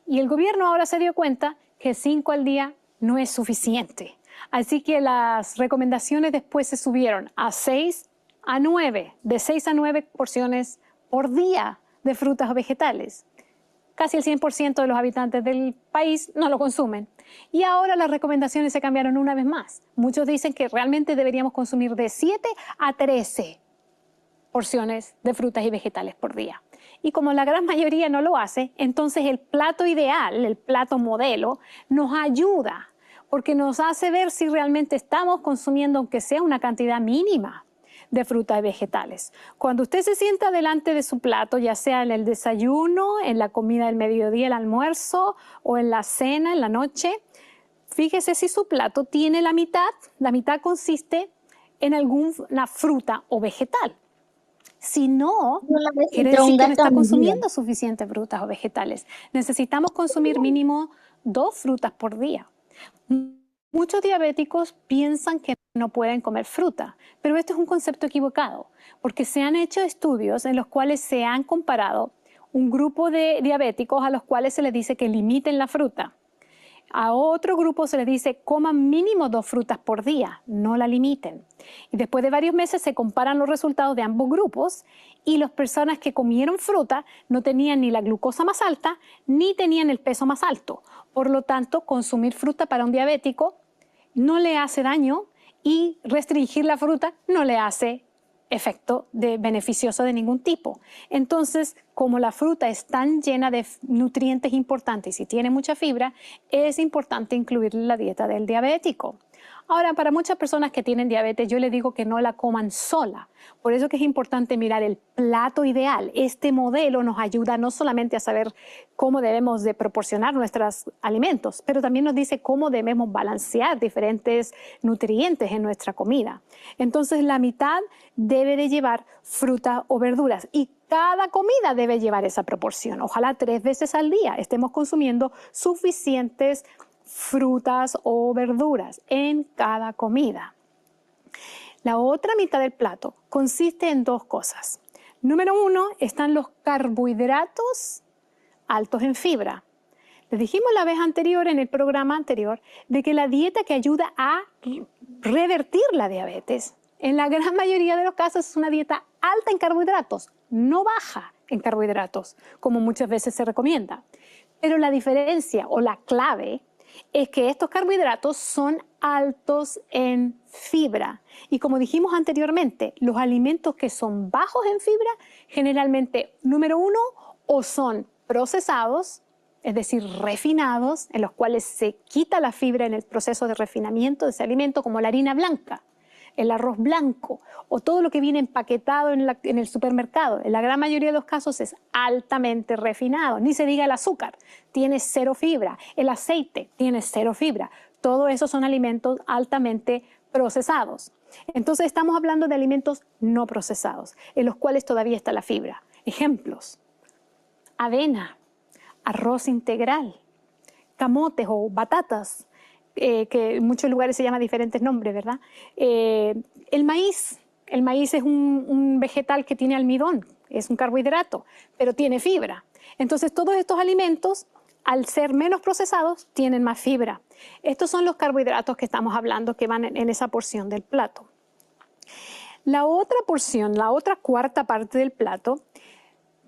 Y el gobierno ahora se dio cuenta que 5 al día no es suficiente. Así que las recomendaciones después se subieron a 6 a 9, de 6 a 9 porciones por día de frutas o vegetales. Casi el 100% de los habitantes del país no lo consumen. Y ahora las recomendaciones se cambiaron una vez más. Muchos dicen que realmente deberíamos consumir de 7 a 13 porciones de frutas y vegetales por día. Y como la gran mayoría no lo hace, entonces el plato ideal, el plato modelo, nos ayuda porque nos hace ver si realmente estamos consumiendo, aunque sea una cantidad mínima de frutas y vegetales. Cuando usted se sienta delante de su plato, ya sea en el desayuno, en la comida del mediodía, el almuerzo o en la cena, en la noche, fíjese si su plato tiene la mitad consiste en alguna fruta o vegetal. Si no, Una vez quiere entró decir un que no gato a está mi vida. consumiendo suficientes frutas o vegetales. Necesitamos consumir mínimo 2 frutas por día. Muchos diabéticos piensan que no pueden comer fruta, pero esto es un concepto equivocado, porque se han hecho estudios en los cuales se han comparado un grupo de diabéticos a los cuales se les dice que limiten la fruta. A otro grupo se les dice coman mínimo 2 frutas por día, no la limiten. Y después de varios meses se comparan los resultados de ambos grupos y las personas que comieron fruta no tenían ni la glucosa más alta ni tenían el peso más alto. Por lo tanto, consumir fruta para un diabético no le hace daño y restringir la fruta no le hace efecto beneficioso de ningún tipo. Entonces, como la fruta es tan llena de nutrientes importantes y tiene mucha fibra, es importante incluirla en la dieta del diabético. Ahora, para muchas personas que tienen diabetes, yo les digo que no la coman sola. Por eso que es importante mirar el plato ideal. Este modelo nos ayuda no solamente a saber cómo debemos de proporcionar nuestros alimentos, pero también nos dice cómo debemos balancear diferentes nutrientes en nuestra comida. Entonces, la mitad debe de llevar fruta o verduras y cada comida debe llevar esa proporción. Ojalá 3 veces al día estemos consumiendo suficientes frutas o verduras en cada comida. La otra mitad del plato consiste en 2 cosas. Número 1, están los carbohidratos altos en fibra. Les dijimos la vez anterior, en el programa anterior, de que la dieta que ayuda a revertir la diabetes, en la gran mayoría de los casos es una dieta alta en carbohidratos, no baja en carbohidratos, como muchas veces se recomienda. Pero la diferencia o la clave es que estos carbohidratos son altos en fibra. Y como dijimos anteriormente, los alimentos que son bajos en fibra, generalmente, número 1, o son procesados, es decir, refinados, en los cuales se quita la fibra en el proceso de refinamiento de ese alimento, como la harina blanca, el arroz blanco o todo lo que viene empaquetado en el supermercado. En la gran mayoría de los casos es altamente refinado. Ni se diga el azúcar, tiene 0 fibra. El aceite tiene 0 fibra. Todo eso son alimentos altamente procesados. Entonces estamos hablando de alimentos no procesados, en los cuales todavía está la fibra. Ejemplos: avena, arroz integral, camotes o batatas, que en muchos lugares se llama diferentes nombres, ¿verdad? El maíz es un vegetal que tiene almidón, es un carbohidrato, pero tiene fibra. Entonces todos estos alimentos, al ser menos procesados, tienen más fibra. Estos son los carbohidratos que estamos hablando, que van en esa porción del plato. La otra porción, la otra cuarta parte del plato,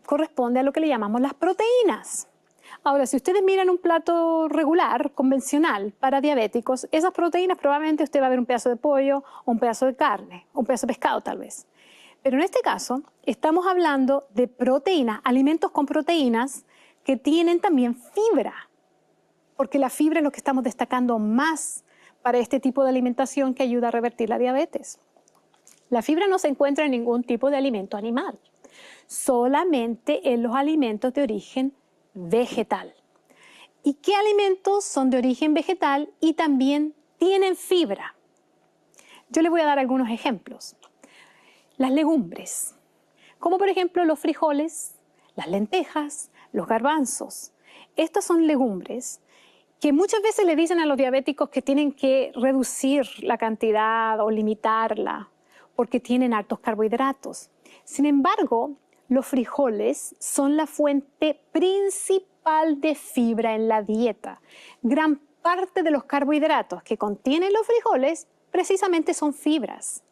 corresponde a lo que le llamamos las proteínas. Ahora, si ustedes miran un plato regular, convencional, para diabéticos, esas proteínas probablemente usted va a ver un pedazo de pollo, o un pedazo de carne, o un pedazo de pescado tal vez. Pero en este caso, estamos hablando de proteínas, alimentos con proteínas que tienen también fibra, porque la fibra es lo que estamos destacando más para este tipo de alimentación que ayuda a revertir la diabetes. La fibra no se encuentra en ningún tipo de alimento animal, solamente en los alimentos de origen vegetal. ¿Y qué alimentos son de origen vegetal y también tienen fibra? Yo les voy a dar algunos ejemplos. Las legumbres, como por ejemplo los frijoles, las lentejas, los garbanzos. Estas son legumbres que muchas veces le dicen a los diabéticos que tienen que reducir la cantidad o limitarla porque tienen altos carbohidratos. Sin embargo, los frijoles son la fuente principal de fibra en la dieta. Gran parte de los carbohidratos que contienen los frijoles precisamente son fibras.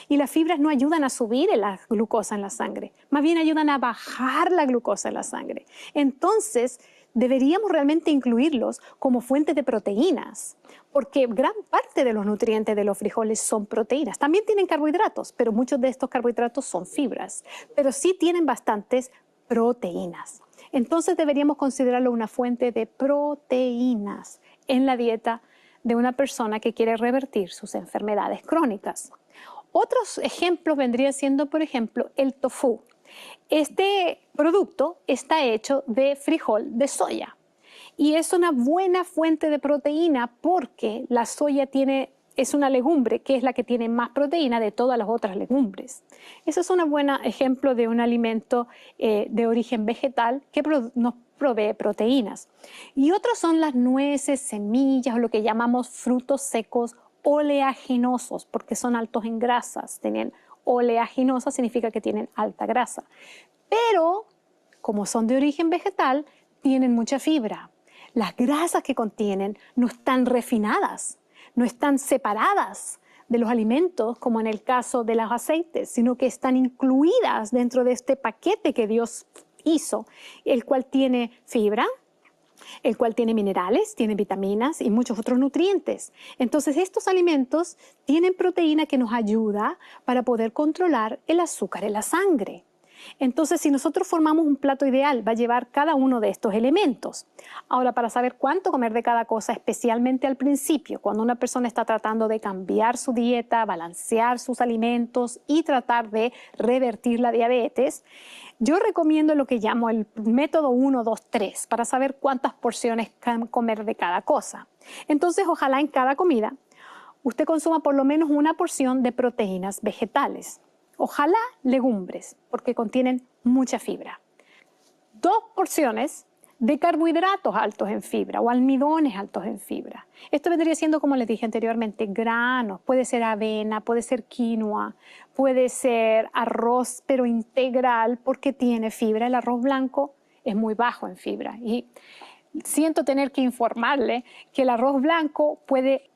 Y las fibras no ayudan a subir la glucosa en la sangre, más bien ayudan a bajar la glucosa en la sangre. Entonces, deberíamos realmente incluirlos como fuente de proteínas, porque gran parte de los nutrientes de los frijoles son proteínas. También tienen carbohidratos, pero muchos de estos carbohidratos son fibras, pero sí tienen bastantes proteínas. Entonces deberíamos considerarlo una fuente de proteínas en la dieta de una persona que quiere revertir sus enfermedades crónicas. Otros ejemplos vendrían siendo, por ejemplo, el tofu. Este producto está hecho de frijol de soya y es una buena fuente de proteína porque la soya tiene es una legumbre que es la que tiene más proteína de todas las otras legumbres. Eso es un buen ejemplo de un alimento de origen vegetal que nos provee proteínas. Y otros son las nueces, semillas, o lo que llamamos frutos secos oleaginosos, porque son altos en grasas. Tienen oleaginosa, significa que tienen alta grasa. Pero, como son de origen vegetal, tienen mucha fibra. Las grasas que contienen no están refinadas, no están separadas de los alimentos, como en el caso de los aceites, sino que están incluidas dentro de este paquete que Dios hizo, el cual tiene fibra, el cual tiene minerales, tiene vitaminas y muchos otros nutrientes. Entonces, estos alimentos tienen proteína que nos ayuda para poder controlar el azúcar en la sangre. Entonces, si nosotros formamos un plato ideal, va a llevar cada uno de estos elementos. Ahora, para saber cuánto comer de cada cosa, especialmente al principio, cuando una persona está tratando de cambiar su dieta, balancear sus alimentos y tratar de revertir la diabetes, yo recomiendo lo que llamo el método 1, 2, 3, para saber cuántas porciones comer de cada cosa. Entonces, ojalá en cada comida usted consuma por lo menos una porción de proteínas vegetales. Ojalá legumbres, porque contienen mucha fibra. 2 porciones de carbohidratos altos en fibra o almidones altos en fibra. Esto vendría siendo, como les dije anteriormente, granos. Puede ser avena, puede ser quinoa, puede ser arroz, pero integral porque tiene fibra. El arroz blanco es muy bajo en fibra. Y siento tener que informarle que el arroz blanco puede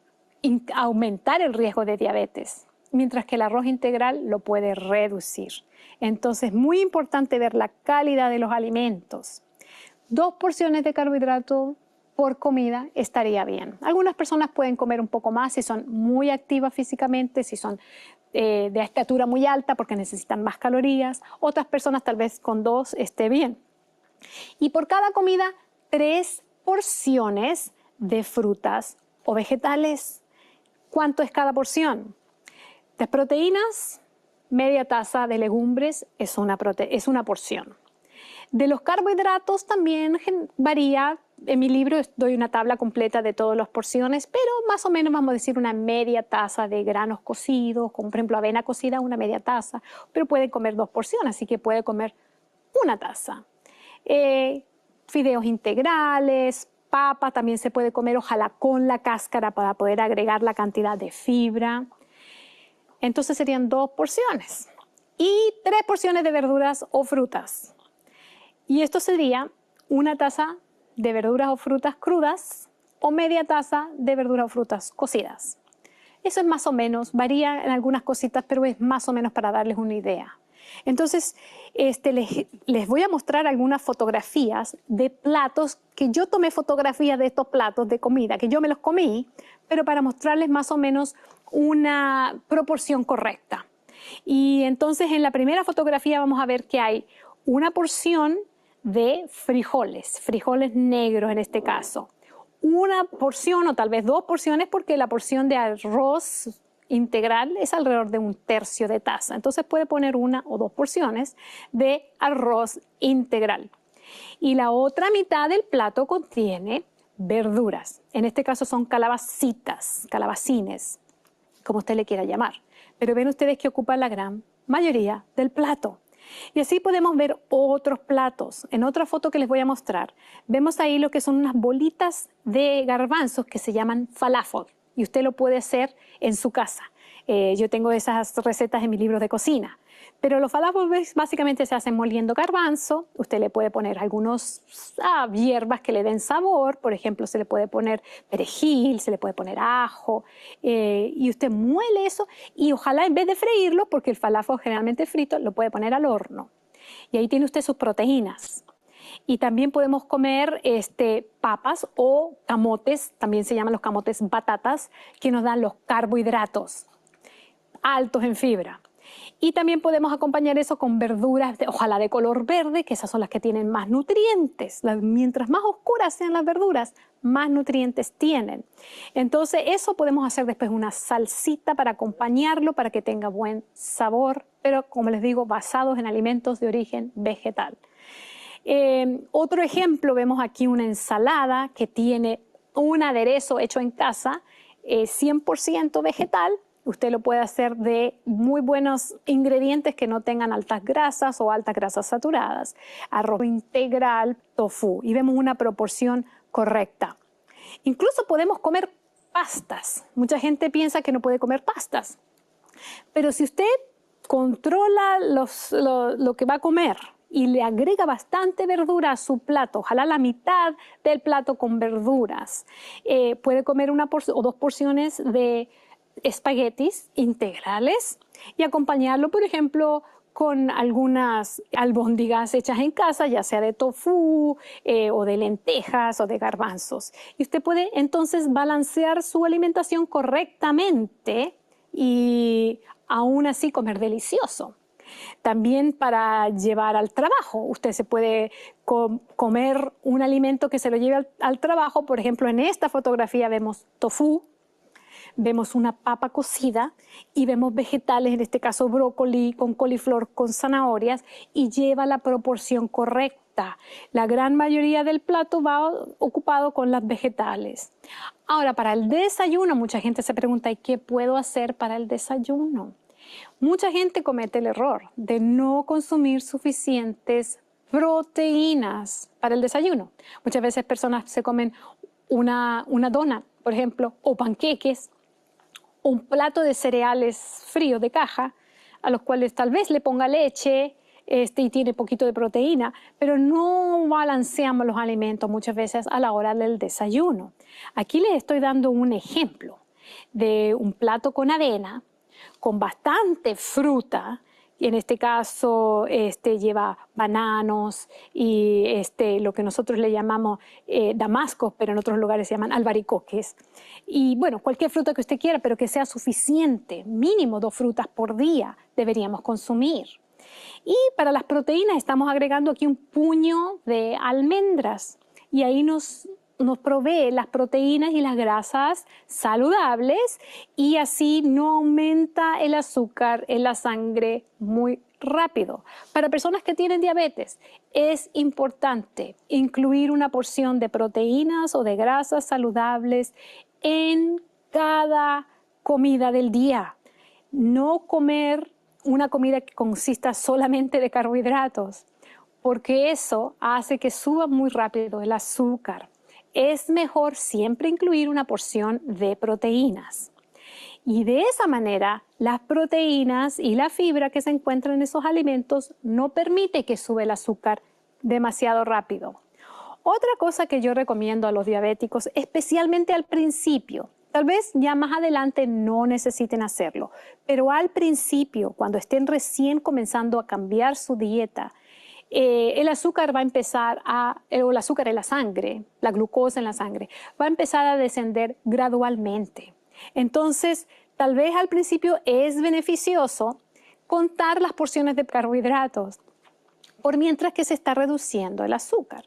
aumentar el riesgo de diabetes, mientras que el arroz integral lo puede reducir. Entonces, muy importante ver la calidad de los alimentos. 2 porciones de carbohidrato por comida estaría bien. Algunas personas pueden comer un poco más si son muy activas físicamente, si son de estatura muy alta porque necesitan más calorías. Otras personas tal vez con 2 esté bien. Y por cada comida, 3 porciones de frutas o vegetales. ¿Cuánto es cada porción? De proteínas, media taza. De legumbres es una porción. De los carbohidratos también varía. En mi libro doy una tabla completa de todas las porciones, pero más o menos vamos a decir una media taza de granos cocidos, como por ejemplo avena cocida, una media taza, pero puede comer 2 porciones, así que puede comer una taza. Fideos integrales, papa también se puede comer, ojalá con la cáscara para poder agregar la cantidad de fibra. Entonces serían 2 porciones y 3 porciones de verduras o frutas. Y esto sería una taza de verduras o frutas crudas o media taza de verduras o frutas cocidas. Eso es más o menos, varía en algunas cositas, pero es más o menos para darles una idea. Entonces, les voy a mostrar algunas fotografías de platos que yo tomé fotografías de estos platos de comida, que yo me los comí, pero para mostrarles más o menos una proporción correcta. Y entonces en la primera fotografía vamos a ver que hay una porción de frijoles negros en este caso. Una porción o tal vez 2 porciones porque la porción de arroz integral es alrededor de 1/3 de taza. Entonces puede poner 1 o 2 porciones de arroz integral. Y la otra mitad del plato contiene verduras. En este caso son calabacitas, calabacines, como usted le quiera llamar. Pero ven ustedes que ocupan la gran mayoría del plato. Y así podemos ver otros platos. En otra foto que les voy a mostrar, vemos ahí lo que son unas bolitas de garbanzos que se llaman falafel. Y usted lo puede hacer en su casa. Yo tengo esas recetas en mi libro de cocina. Pero los falafels básicamente se hacen moliendo garbanzo. Usted le puede poner algunas hierbas que le den sabor. Por ejemplo, se le puede poner perejil, se le puede poner ajo. Y usted muele eso y ojalá en vez de freírlo, porque el falafel generalmente frito, lo puede poner al horno. Y ahí tiene usted sus proteínas. Y también podemos comer papas o camotes, también se llaman los camotes batatas, que nos dan los carbohidratos altos en fibra. Y también podemos acompañar eso con verduras, ojalá de color verde, que esas son las que tienen más nutrientes. Mientras más oscuras sean las verduras, más nutrientes tienen. Entonces eso podemos hacer después una salsita para acompañarlo, para que tenga buen sabor, pero como les digo, basados en alimentos de origen vegetal. Otro ejemplo, vemos aquí una ensalada que tiene un aderezo hecho en casa, 100% vegetal. Usted lo puede hacer de muy buenos ingredientes que no tengan altas grasas o altas grasas saturadas. Arroz integral, tofu, y vemos una proporción correcta. Incluso podemos comer pastas. Mucha gente piensa que no puede comer pastas. Pero si usted controla lo que va a comer y le agrega bastante verdura a su plato, ojalá la mitad del plato con verduras, puede comer una o 2 porciones de espaguetis integrales y acompañarlo, por ejemplo, con algunas albóndigas hechas en casa, ya sea de tofu o de lentejas o de garbanzos. Y usted puede entonces balancear su alimentación correctamente y aún así comer delicioso. También para llevar al trabajo, usted se puede comer un alimento que se lo lleve al trabajo. Por ejemplo, en esta fotografía vemos tofu, vemos una papa cocida y vemos vegetales, en este caso brócoli con coliflor con zanahorias, y lleva la proporción correcta. La gran mayoría del plato va ocupado con las vegetales. Ahora, para el desayuno, mucha gente se pregunta, ¿y qué puedo hacer para el desayuno? Mucha gente comete el error de no consumir suficientes proteínas para el desayuno. Muchas veces personas se comen una dona, por ejemplo, o panqueques, un plato de cereales fríos de caja, a los cuales tal vez le ponga leche y tiene poquito de proteína, pero no balanceamos los alimentos muchas veces a la hora del desayuno. Aquí les estoy dando un ejemplo de un plato con avena, con bastante fruta, y en este caso lleva bananos y lo que nosotros le llamamos damascos, pero en otros lugares se llaman albaricoques. Y bueno, cualquier fruta que usted quiera, pero que sea suficiente, mínimo 2 frutas por día deberíamos consumir. Y para las proteínas estamos agregando aquí un puño de almendras y ahí nos provee las proteínas y las grasas saludables y así no aumenta el azúcar en la sangre muy rápido. Para personas que tienen diabetes es importante incluir una porción de proteínas o de grasas saludables en cada comida del día. No comer una comida que consista solamente de carbohidratos, porque eso hace que suba muy rápido el azúcar. Es mejor siempre incluir una porción de proteínas. Y de esa manera, las proteínas y la fibra que se encuentran en esos alimentos no permite que sube el azúcar demasiado rápido. Otra cosa que yo recomiendo a los diabéticos, especialmente al principio, tal vez ya más adelante no necesiten hacerlo, pero al principio, cuando estén recién comenzando a cambiar su dieta, el azúcar va a empezar o el azúcar en la sangre, la glucosa en la sangre, va a empezar a descender gradualmente. Entonces, tal vez al principio es beneficioso contar las porciones de carbohidratos, por mientras que se está reduciendo el azúcar.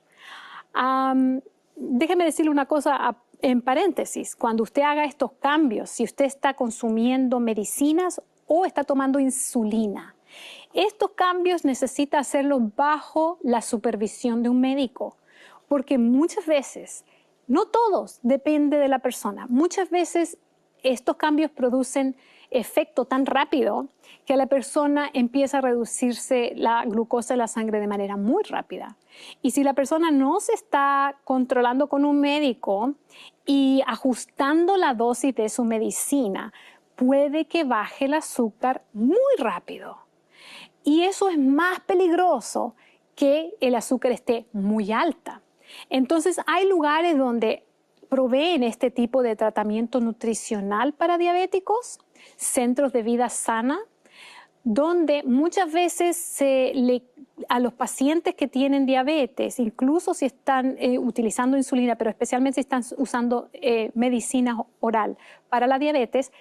Déjeme decirle una cosa en paréntesis. Cuando usted haga estos cambios, si usted está consumiendo medicinas o está tomando insulina, estos cambios necesita hacerlos bajo la supervisión de un médico, porque muchas veces, no todos, depende de la persona, muchas veces estos cambios producen efecto tan rápido que a la persona empieza a reducirse la glucosa en la sangre de manera muy rápida. Y si la persona no se está controlando con un médico y ajustando la dosis de su medicina, puede que baje el azúcar muy rápido. Y eso es más peligroso que el azúcar esté muy alta. Entonces hay lugares donde proveen este tipo de tratamiento nutricional para diabéticos, centros de vida sana, donde muchas veces a los pacientes que tienen diabetes, incluso si están utilizando insulina, pero especialmente si están usando medicina oral para la diabetes,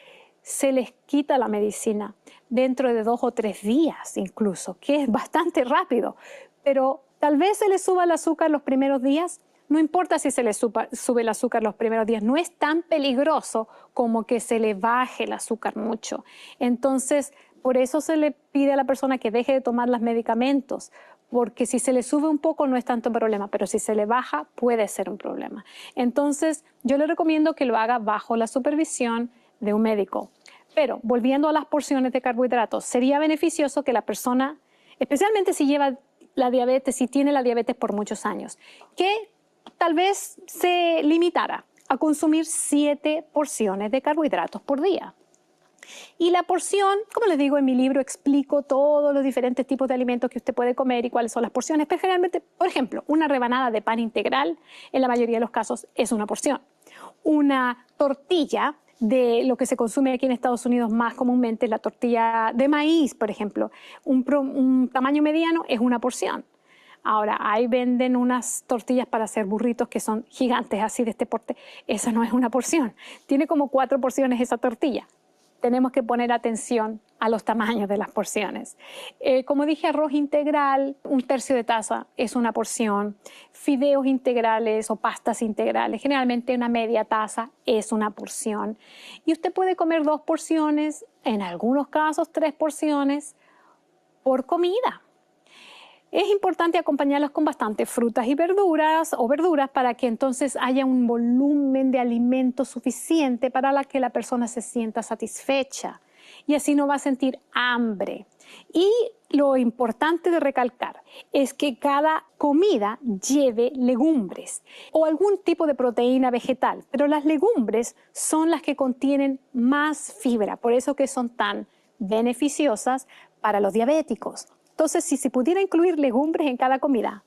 se les quita la medicina dentro de 2 o 3 días incluso, que es bastante rápido. Pero tal vez se les suba el azúcar los primeros días. No importa si se les sube el azúcar los primeros días, no es tan peligroso como que se le baje el azúcar mucho. Entonces, por eso se le pide a la persona que deje de tomar los medicamentos, porque si se le sube un poco no es tanto un problema, pero si se le baja puede ser un problema. Entonces, yo le recomiendo que lo haga bajo la supervisión de un médico. Pero, volviendo a las porciones de carbohidratos, sería beneficioso que la persona, especialmente si lleva la diabetes, si tiene la diabetes por muchos años, que tal vez se limitara a consumir 7 porciones de carbohidratos por día. Y la porción, como les digo en mi libro, explico todos los diferentes tipos de alimentos que usted puede comer y cuáles son las porciones. Pero generalmente, por ejemplo, una rebanada de pan integral, en la mayoría de los casos, es una porción. Una tortilla de lo que se consume aquí en Estados Unidos más comúnmente, la tortilla de maíz, por ejemplo, un tamaño mediano es una porción. Ahora, ahí venden unas tortillas para hacer burritos que son gigantes, así de este porte. Esa no es una porción. Tiene como 4 porciones esa tortilla. Tenemos que poner atención a los tamaños de las porciones. Como dije, arroz integral, 1/3 de taza es una porción. Fideos integrales o pastas integrales, generalmente una media taza es una porción. Y usted puede comer 2 porciones, en algunos casos 3 porciones por comida. Es importante acompañarlos con bastantes frutas y verduras para que entonces haya un volumen de alimento suficiente para que la persona se sienta satisfecha y así no va a sentir hambre. Y lo importante de recalcar es que cada comida lleve legumbres o algún tipo de proteína vegetal, pero las legumbres son las que contienen más fibra, por eso que son tan beneficiosas para los diabéticos. Entonces, si se pudiera incluir legumbres en cada comida,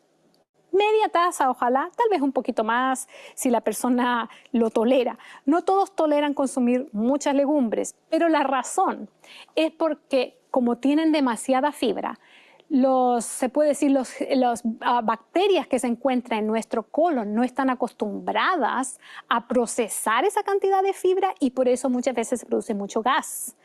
media taza, ojalá, tal vez un poquito más, si la persona lo tolera. No todos toleran consumir muchas legumbres, pero la razón es porque como tienen demasiada fibra, se puede decir, las bacterias que se encuentran en nuestro colon no están acostumbradas a procesar esa cantidad de fibra y por eso muchas veces se produce mucho gas.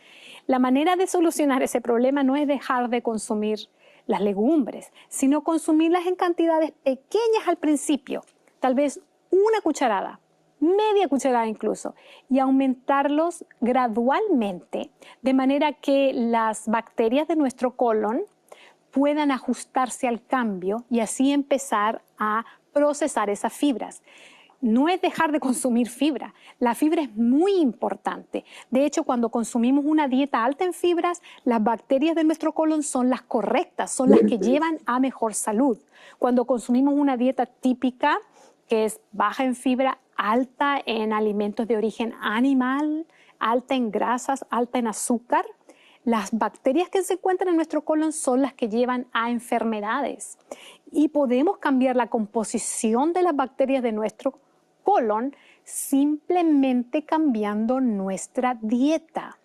La manera de solucionar ese problema no es dejar de consumir las legumbres, sino consumirlas en cantidades pequeñas al principio, tal vez una cucharada, media cucharada incluso, y aumentarlos gradualmente, de manera que las bacterias de nuestro colon puedan ajustarse al cambio y así empezar a procesar esas fibras. No es dejar de consumir fibra. La fibra es muy importante. De hecho, cuando consumimos una dieta alta en fibras, las bacterias de nuestro colon son las correctas, son las que llevan a mejor salud. Cuando consumimos una dieta típica, que es baja en fibra, alta en alimentos de origen animal, alta en grasas, alta en azúcar, las bacterias que se encuentran en nuestro colon son las que llevan a enfermedades. Y podemos cambiar la composición de las bacterias de nuestro colon simplemente cambiando nuestra dieta.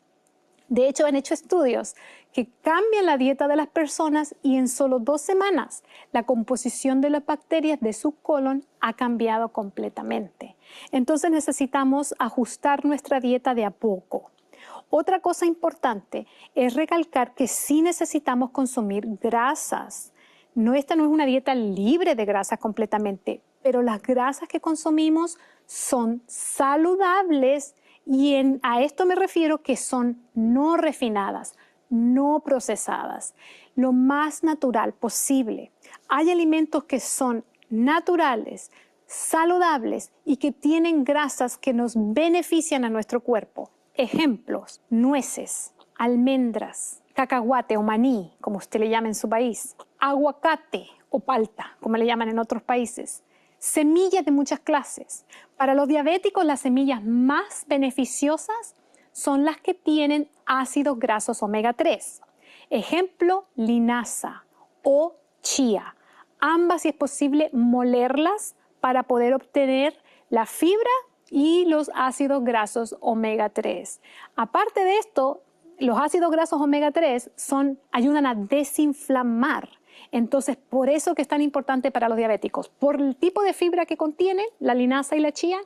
De hecho, han hecho estudios que cambian la dieta de las personas y en solo 2 semanas la composición de las bacterias de su colon ha cambiado completamente. Entonces necesitamos ajustar nuestra dieta de a poco. Otra cosa importante es recalcar que sí necesitamos consumir grasas. Esta no es una dieta libre de grasas completamente, pero las grasas que consumimos son saludables y a esto me refiero que son no refinadas, no procesadas, lo más natural posible. Hay alimentos que son naturales, saludables y que tienen grasas que nos benefician a nuestro cuerpo. Ejemplos: nueces, almendras, cacahuate o maní, como usted le llama en su país, aguacate o palta, como le llaman en otros países, semillas de muchas clases. Para los diabéticos, las semillas más beneficiosas son las que tienen ácidos grasos omega 3. Ejemplo, linaza o chía. Ambas, si es posible, molerlas para poder obtener la fibra y los ácidos grasos omega 3. Aparte de esto, los ácidos grasos omega 3 ayudan a desinflamar. Entonces, por eso que es tan importante para los diabéticos, por el tipo de fibra que contienen, la linaza y la chía,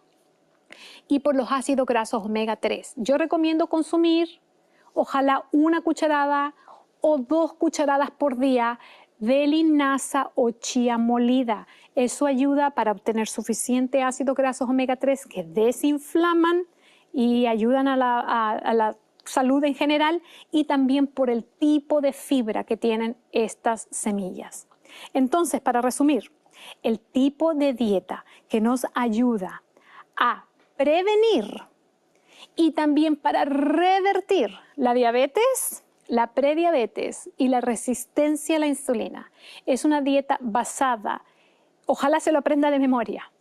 y por los ácidos grasos omega 3. Yo recomiendo consumir, ojalá 1 cucharada o 2 cucharadas por día de linaza o chía molida. Eso ayuda para obtener suficiente ácidos grasos omega 3 que desinflaman y ayudan a la salud en general, y también por el tipo de fibra que tienen estas semillas. Entonces, para resumir, el tipo de dieta que nos ayuda a prevenir y también para revertir la diabetes, la prediabetes y la resistencia a la insulina es una dieta basada, ojalá se lo aprenda de memoria,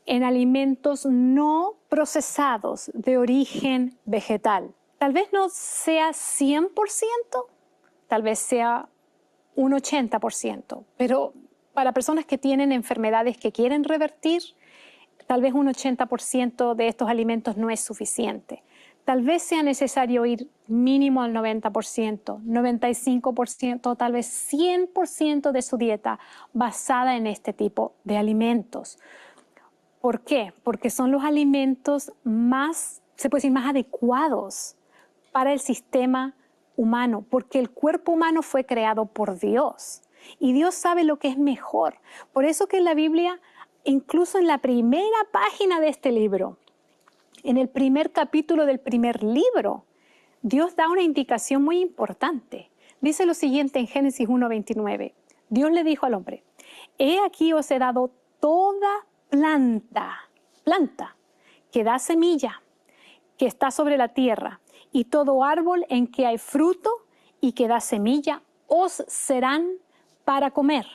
en alimentos no procesados de origen vegetal. Tal vez no sea 100%, tal vez sea un 80%, pero para personas que tienen enfermedades que quieren revertir, tal vez un 80% de estos alimentos no es suficiente. Tal vez sea necesario ir mínimo al 90%, 95%, tal vez 100% de su dieta basada en este tipo de alimentos. ¿Por qué? Porque son los alimentos más, se puede decir, más adecuados para el sistema humano, porque el cuerpo humano fue creado por Dios y Dios sabe lo que es mejor. Por eso que en la Biblia, incluso en la primera página de este libro, en el primer capítulo del primer libro, Dios da una indicación muy importante. Dice lo siguiente en Génesis 1:29. Dios le dijo al hombre: he aquí os he dado toda planta que da semilla, que está sobre la tierra, y todo árbol en que hay fruto y que da semilla, os serán para comer.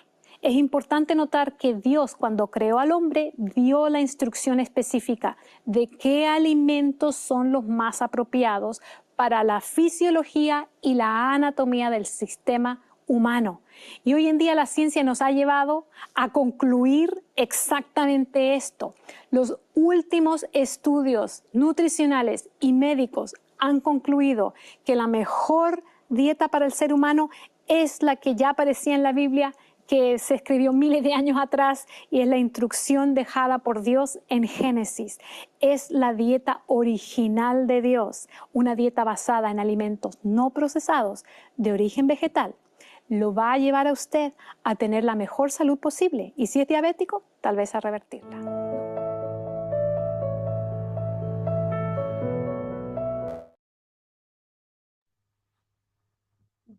Es importante notar que Dios, cuando creó al hombre, dio la instrucción específica de qué alimentos son los más apropiados para la fisiología y la anatomía del sistema humano. Y hoy en día la ciencia nos ha llevado a concluir exactamente esto. Los últimos estudios nutricionales y médicos han concluido que la mejor dieta para el ser humano es la que ya aparecía en la Biblia, que se escribió miles de años atrás y es la instrucción dejada por Dios en Génesis. Es la dieta original de Dios, una dieta basada en alimentos no procesados de origen vegetal. Lo va a llevar a usted a tener la mejor salud posible y si es diabético, tal vez a revertirla.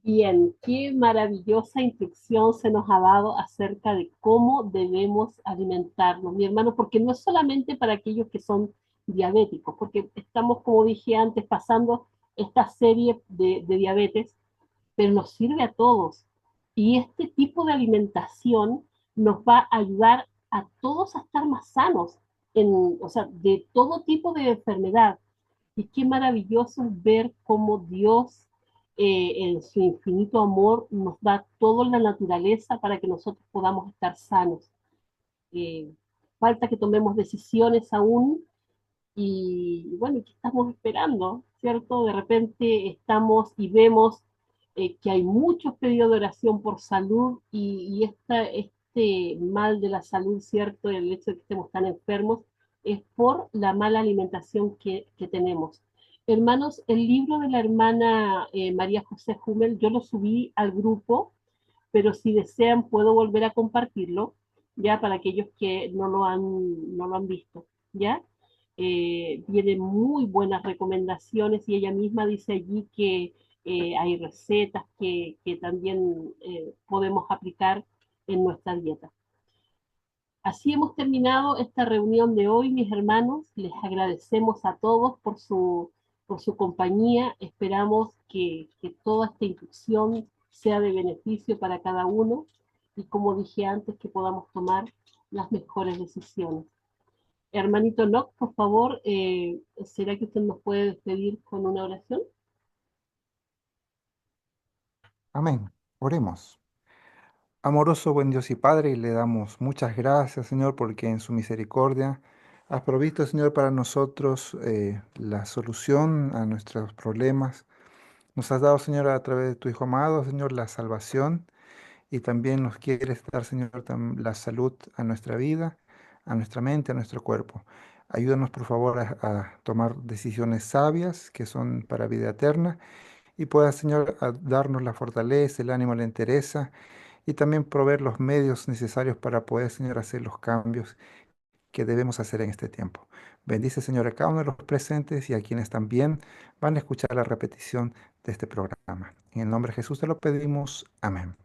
Bien, qué maravillosa instrucción se nos ha dado acerca de cómo debemos alimentarnos, mi hermano, porque no es solamente para aquellos que son diabéticos, porque estamos, como dije antes, pasando esta serie de diabetes, pero nos sirve a todos. Y este tipo de alimentación nos va a ayudar a todos a estar más sanos, o sea, de todo tipo de enfermedad. Y qué maravilloso es ver cómo Dios, en su infinito amor, nos da toda la naturaleza para que nosotros podamos estar sanos. Eh, Falta que tomemos decisiones aún y bueno, ¿qué estamos esperando? ¿Cierto? De repente estamos y vemos que hay muchos pedidos de oración por salud y este mal de la salud, ¿cierto? El hecho de que estemos tan enfermos es por la mala alimentación que tenemos. Hermanos, el libro de la hermana María José Hummel, yo lo subí al grupo, pero si desean puedo volver a compartirlo, ya para aquellos que no lo han visto, ¿ya? Tiene muy buenas recomendaciones y ella misma dice allí que hay recetas que también podemos aplicar en nuestra dieta. Así hemos terminado esta reunión de hoy, mis hermanos. Les agradecemos a todos por su compañía. Esperamos que toda esta instrucción sea de beneficio para cada uno y, como dije antes, que podamos tomar las mejores decisiones. Hermanito Nock, por favor, ¿será que usted nos puede despedir con una oración? Amén. Oremos. Amoroso buen Dios y Padre, le damos muchas gracias, Señor, porque en su misericordia has provisto, Señor, para nosotros la solución a nuestros problemas. Nos has dado, Señor, a través de tu Hijo amado, Señor, la salvación y también nos quieres dar, Señor, la salud a nuestra vida, a nuestra mente, a nuestro cuerpo. Ayúdanos, por favor, a tomar decisiones sabias que son para vida eterna y puedas, Señor, a darnos la fortaleza, el ánimo, la entereza y también proveer los medios necesarios para poder, Señor, hacer los cambios que debemos hacer en este tiempo. Bendice, Señor, a cada uno de los presentes y a quienes también van a escuchar la repetición de este programa. En el nombre de Jesús te lo pedimos. Amén.